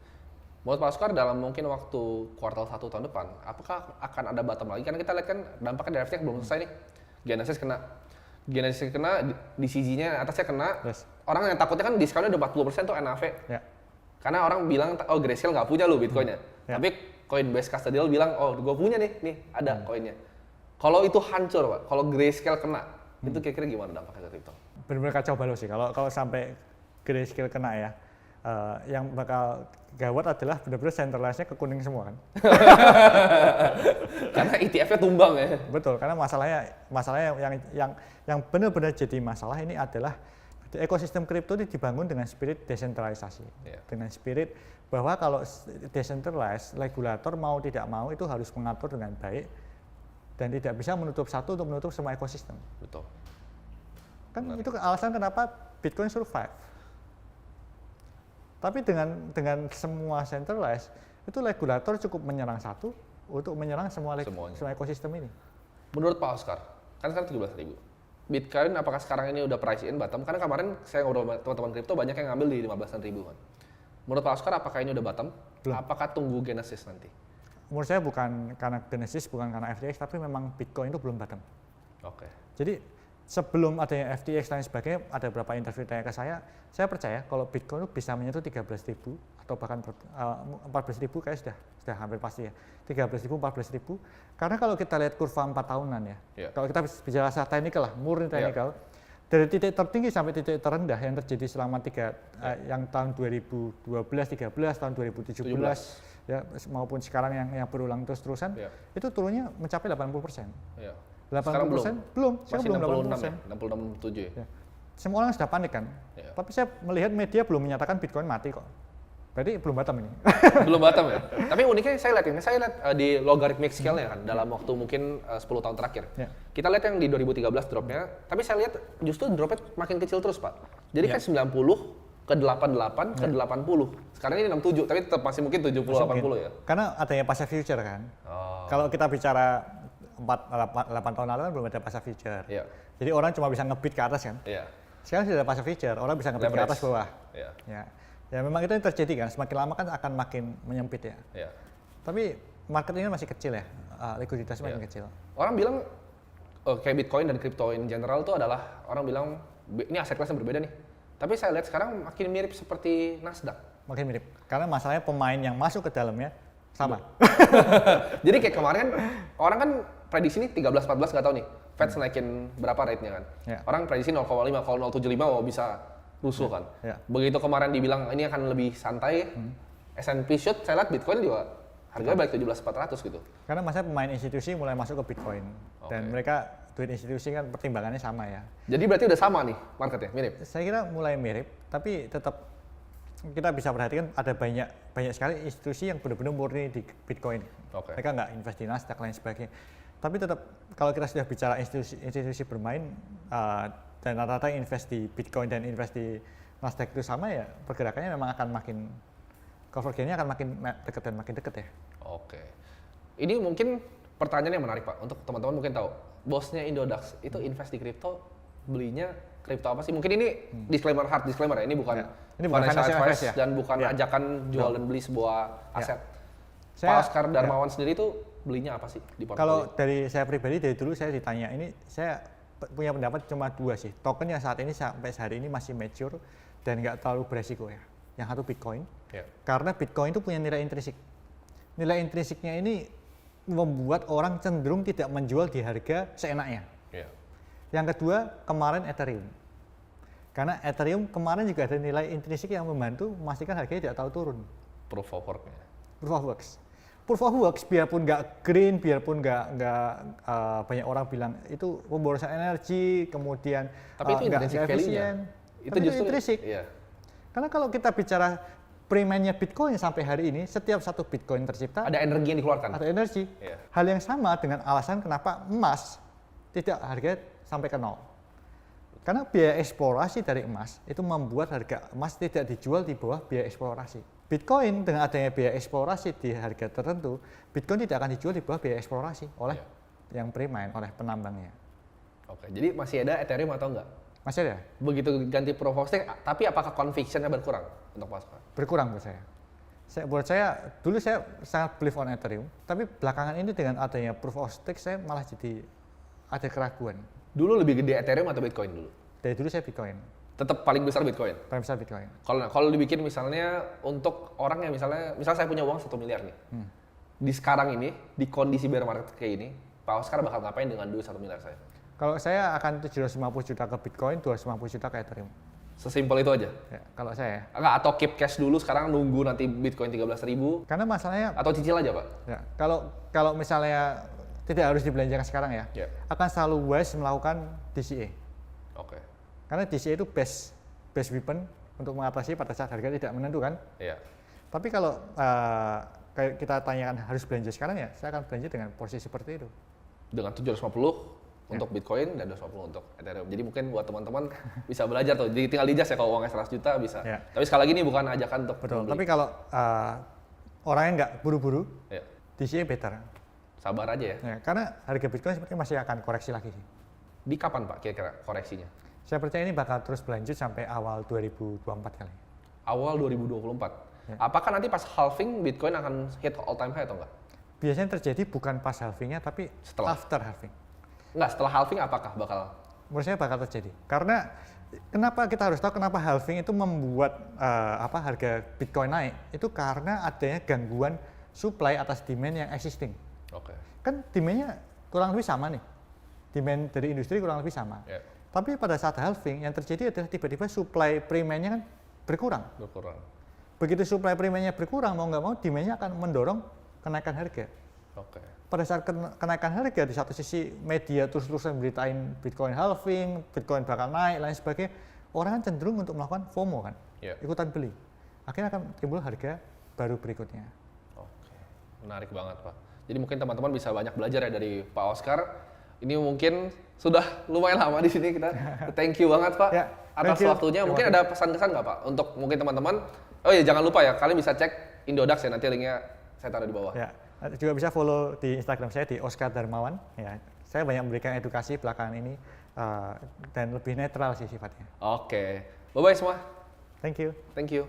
[SPEAKER 1] Menurut Pak Oscar dalam mungkin waktu kuartal 1 tahun depan, apakah akan ada bottom lagi? Karena kita lihat kan dampaknya dari FTX belum selesai nih. Genesis kena, DCG-nya atasnya kena. Yes. Orang yang takutnya kan diskonnya udah 40% tuh NAV. Yeah. Karena orang bilang, oh Grayscale nggak punya lo Bitcoinnya. Yeah. Tapi Coinbase Custodial bilang, oh gue punya nih ada koinnya. Kalau itu hancur Pak, kalau Grayscale kena, itu kira-kira gimana dampaknya ke kripto?
[SPEAKER 2] Benar-benar kacau balau sih kalau sampai Grayscale kena ya. Yang bakal gawat adalah benar-benar centralized-nya ke kuning semua kan.
[SPEAKER 1] Karena ETF-nya tumbang ya.
[SPEAKER 2] Betul, karena masalahnya yang benar-benar jadi masalah ini adalah ekosistem kripto ini dibangun dengan spirit desentralisasi. Yeah. Dengan spirit bahwa kalau decentralized, regulator mau tidak mau itu harus mengatur dengan baik dan tidak bisa menutup satu untuk menutup semua ekosistem.
[SPEAKER 1] Betul.
[SPEAKER 2] Kan benar. Itu alasan kenapa Bitcoin survive. Tapi dengan semua centralized, itu regulator cukup menyerang satu untuk menyerang semua ekosistem ini.
[SPEAKER 1] Menurut Pak Oscar, kan sekarang 17.000. Bitcoin apakah sekarang ini udah price in bottom? Karena kemarin saya ngobrol sama teman-teman kripto banyak yang ngambil di 15.000 kan. Menurut Pak Oscar apakah ini udah bottom? Belum. Apakah tunggu Genesis nanti?
[SPEAKER 2] Menurut saya bukan karena Genesis, bukan karena FTX, tapi memang Bitcoin itu belum bottom.
[SPEAKER 1] Oke.
[SPEAKER 2] Jadi sebelum adanya FTX dan sebagainya, ada beberapa interview tanya ke saya percaya kalau Bitcoin itu bisa menyentuh 13.000 atau bahkan 14.000 kayak sudah hampir pasti ya. 13.000, 14.000. Karena kalau kita lihat kurva 4 tahunan ya, kalau kita bicara secara teknikal lah, murni teknikal, dari titik tertinggi sampai titik terendah yang terjadi selama yang tahun 2012, 13, tahun 2017, ya maupun sekarang yang berulang terus-terusan, itu turunnya mencapai 80%. 80% belum,
[SPEAKER 1] masih belum 66 ya? 67 ya.
[SPEAKER 2] Semua orang sudah panik kan. Ya. Tapi saya melihat media belum menyatakan Bitcoin mati kok. Berarti belum bottom ini.
[SPEAKER 1] Belum bottom ya. Tapi uniknya saya lihat di logarithmic scale-nya kan dalam waktu mungkin 10 tahun terakhir. Ya. Kita lihat yang di 2013 dropnya, tapi saya lihat justru dropnya makin kecil terus Pak. Jadi kan 90 ke 88 ke 80. Sekarang ini 67, tapi tetap masih mungkin 70 80 ya.
[SPEAKER 2] Karena adanya passive future kan. Kalau kita bicara 8 tahun lalu kan belum ada pasar future. Yeah. Jadi orang cuma bisa ngebit ke atas kan. Yeah. Sekarang sudah ada pasar future, orang bisa ngebit ke atas bawah. Yeah. Ya memang itu yang terjadi kan, semakin lama kan akan makin menyempit ya. Yeah. Tapi market ini masih kecil ya, likuiditasnya makin kecil.
[SPEAKER 1] Orang bilang kayak Bitcoin dan crypto in general itu adalah, orang bilang ini aset kelas yang berbeda nih. Tapi saya lihat sekarang makin mirip seperti Nasdaq.
[SPEAKER 2] Makin mirip, karena masalahnya pemain yang masuk ke dalamnya sama.
[SPEAKER 1] Jadi kayak kemarin orang kan prediksi nih 13-14 nggak tahu nih Fed naikin berapa rate-nya kan. Orang prediksi 0,5, kalau 0,75 bisa rusuh kan. Begitu kemarin dibilang ini akan lebih santai, S&P shoot, saya lihat Bitcoin juga harganya balik 17.400 gitu.
[SPEAKER 2] Karena masa pemain institusi mulai masuk ke Bitcoin dan mereka duit institusi kan pertimbangannya sama ya.
[SPEAKER 1] Jadi berarti udah sama nih marketnya, mirip?
[SPEAKER 2] Saya kira mulai mirip, tapi tetap kita bisa perhatikan ada banyak sekali institusi yang benar-benar murni di Bitcoin. Mereka nggak invest di Nasdaq lain sebagainya. Tapi tetap kalau kita sudah bicara institusi bermain dan rata-rata invest di Bitcoin dan invest di Nasdaq itu sama ya, pergerakannya memang akan makin convergennya akan makin dekat dan makin dekat ya.
[SPEAKER 1] Oke. Ini mungkin pertanyaan yang menarik Pak untuk teman-teman mungkin tahu. Bosnya Indodax itu invest di kripto, belinya kripto apa sih? Mungkin ini hard disclaimer ya, ini bukan financial advice ya? Dan bukan ajakan jual dan beli sebuah aset. Pak Oscar Darmawan sendiri itu belinya apa sih di portfolio?
[SPEAKER 2] Kalau dari saya pribadi dari dulu saya ditanya, ini saya punya pendapat cuma 2 sih. Token yang saat ini sampai hari ini masih mature dan nggak terlalu beresiko ya. Yang satu Bitcoin, karena Bitcoin itu punya nilai intrinsik. Nilai intrinsiknya ini membuat orang cenderung tidak menjual di harga seenaknya. Yang kedua kemarin Ethereum. Karena Ethereum kemarin juga ada nilai intrinsik yang membantu memastikan harganya tidak terlalu turun.
[SPEAKER 1] Proof of work-nya.
[SPEAKER 2] Proof of works. Proof of works biarpun nggak green, biarpun nggak banyak orang bilang itu pemborosan energi, kemudian
[SPEAKER 1] tapi itu
[SPEAKER 2] nggak efisien. Itu justru intrinsik. Iya. Karena kalau kita bicara pre-mine-nya Bitcoin sampai hari ini, setiap satu Bitcoin tercipta
[SPEAKER 1] ada energi yang dikeluarkan.
[SPEAKER 2] Ada energi. Hal yang sama dengan alasan kenapa emas tidak harga sampai ke 0. Karena biaya eksplorasi dari emas itu membuat harga emas tidak dijual di bawah biaya eksplorasi. Bitcoin dengan adanya biaya eksplorasi di harga tertentu, Bitcoin tidak akan dijual di bawah biaya eksplorasi oleh yang pre-mine, oleh penambangnya. Oke,
[SPEAKER 1] jadi masih ada Ethereum atau enggak?
[SPEAKER 2] Masih ada.
[SPEAKER 1] Begitu ganti proof of stake, tapi apakah conviction-nya berkurang untuk Pak Oscar?
[SPEAKER 2] Berkurang buat saya. Buat saya, dulu saya sangat believe on Ethereum, tapi belakangan ini dengan adanya proof of stake saya malah jadi ada keraguan.
[SPEAKER 1] Dulu lebih gede Ethereum atau Bitcoin dulu?
[SPEAKER 2] Dari dulu saya Bitcoin.
[SPEAKER 1] Tetap paling besar Bitcoin?
[SPEAKER 2] Paling besar Bitcoin.
[SPEAKER 1] Kalau dibikin misalnya untuk orang yang misal saya punya uang 1 miliar nih. Di sekarang ini, di kondisi bear market kayak ini, Pak Oscar bakal ngapain dengan duit 1 miliar saya?
[SPEAKER 2] Kalau saya akan 750 juta ke Bitcoin, 250 juta ke Ethereum.
[SPEAKER 1] Sesimpel itu aja?
[SPEAKER 2] Ya, kalau saya.
[SPEAKER 1] Enggak, atau keep cash dulu sekarang nunggu nanti Bitcoin 13.000?
[SPEAKER 2] Karena masalahnya...
[SPEAKER 1] Atau cicil aja Pak?
[SPEAKER 2] Ya, kalau misalnya tidak harus dibelanjakan sekarang ya, akan selalu wise melakukan DCA.
[SPEAKER 1] Oke.
[SPEAKER 2] Karena DCA itu best weapon untuk mengatasi pada saat harga tidak menentu kan?
[SPEAKER 1] Iya.
[SPEAKER 2] Tapi kalau kayak kita tanyakan harus belanja sekarang ya, saya akan belanja dengan posisi seperti itu.
[SPEAKER 1] Dengan 750 untuk Bitcoin dan 250 untuk Ethereum. Jadi mungkin buat teman-teman bisa belajar tuh. Jadi tinggal dijas ya kalau uangnya 100 juta bisa. Tapi sekali lagi ini bukan ajakan untuk
[SPEAKER 2] betul. Tapi kalau orangnya nggak buru-buru, DCA better.
[SPEAKER 1] Sabar aja ya.
[SPEAKER 2] Karena harga Bitcoin sepertinya masih akan koreksi lagi sih.
[SPEAKER 1] Di kapan Pak kira-kira koreksinya?
[SPEAKER 2] Saya percaya ini bakal terus berlanjut sampai awal 2024 kali.
[SPEAKER 1] Awal 2024? Apakah nanti pas halving Bitcoin akan hit all time high atau enggak?
[SPEAKER 2] Biasanya terjadi bukan pas halvingnya tapi after halving.
[SPEAKER 1] Enggak, setelah halving apakah bakal?
[SPEAKER 2] Menurut saya bakal terjadi. Karena kenapa kita harus tahu kenapa halving itu membuat harga Bitcoin naik? Itu karena adanya gangguan supply atas demand yang existing.
[SPEAKER 1] Oke.
[SPEAKER 2] Kan demand-nya kurang lebih sama nih. Demand dari industri kurang lebih sama. Tapi pada saat halving yang terjadi adalah tiba-tiba supply pre-mine-nya kan berkurang. Begitu supply pre-mine-nya berkurang, mau nggak mau demand-nya akan mendorong kenaikan harga.
[SPEAKER 1] Oke.
[SPEAKER 2] Pada saat kenaikan harga, di satu sisi media terus-terusan beritain Bitcoin halving, Bitcoin bakal naik, lain sebagainya, orang kan cenderung untuk melakukan FOMO kan, ikutan beli. Akhirnya akan timbul harga baru berikutnya.
[SPEAKER 1] Oke, menarik banget Pak. Jadi mungkin teman-teman bisa banyak belajar ya dari Pak Oscar. Ini mungkin sudah lumayan lama di sini kita. Thank you banget Pak atas waktunya. Mungkin ada pesan-kesan nggak Pak untuk mungkin teman-teman? Oh ya jangan lupa ya, kalian bisa cek Indodax ya, nanti linknya saya taruh di bawah.
[SPEAKER 2] Juga bisa follow di Instagram saya di Oscar Darmawan. Saya banyak memberikan edukasi belakangan ini dan lebih netral sih sifatnya.
[SPEAKER 1] Oke, bye-bye semua.
[SPEAKER 2] Thank you.
[SPEAKER 1] Thank you.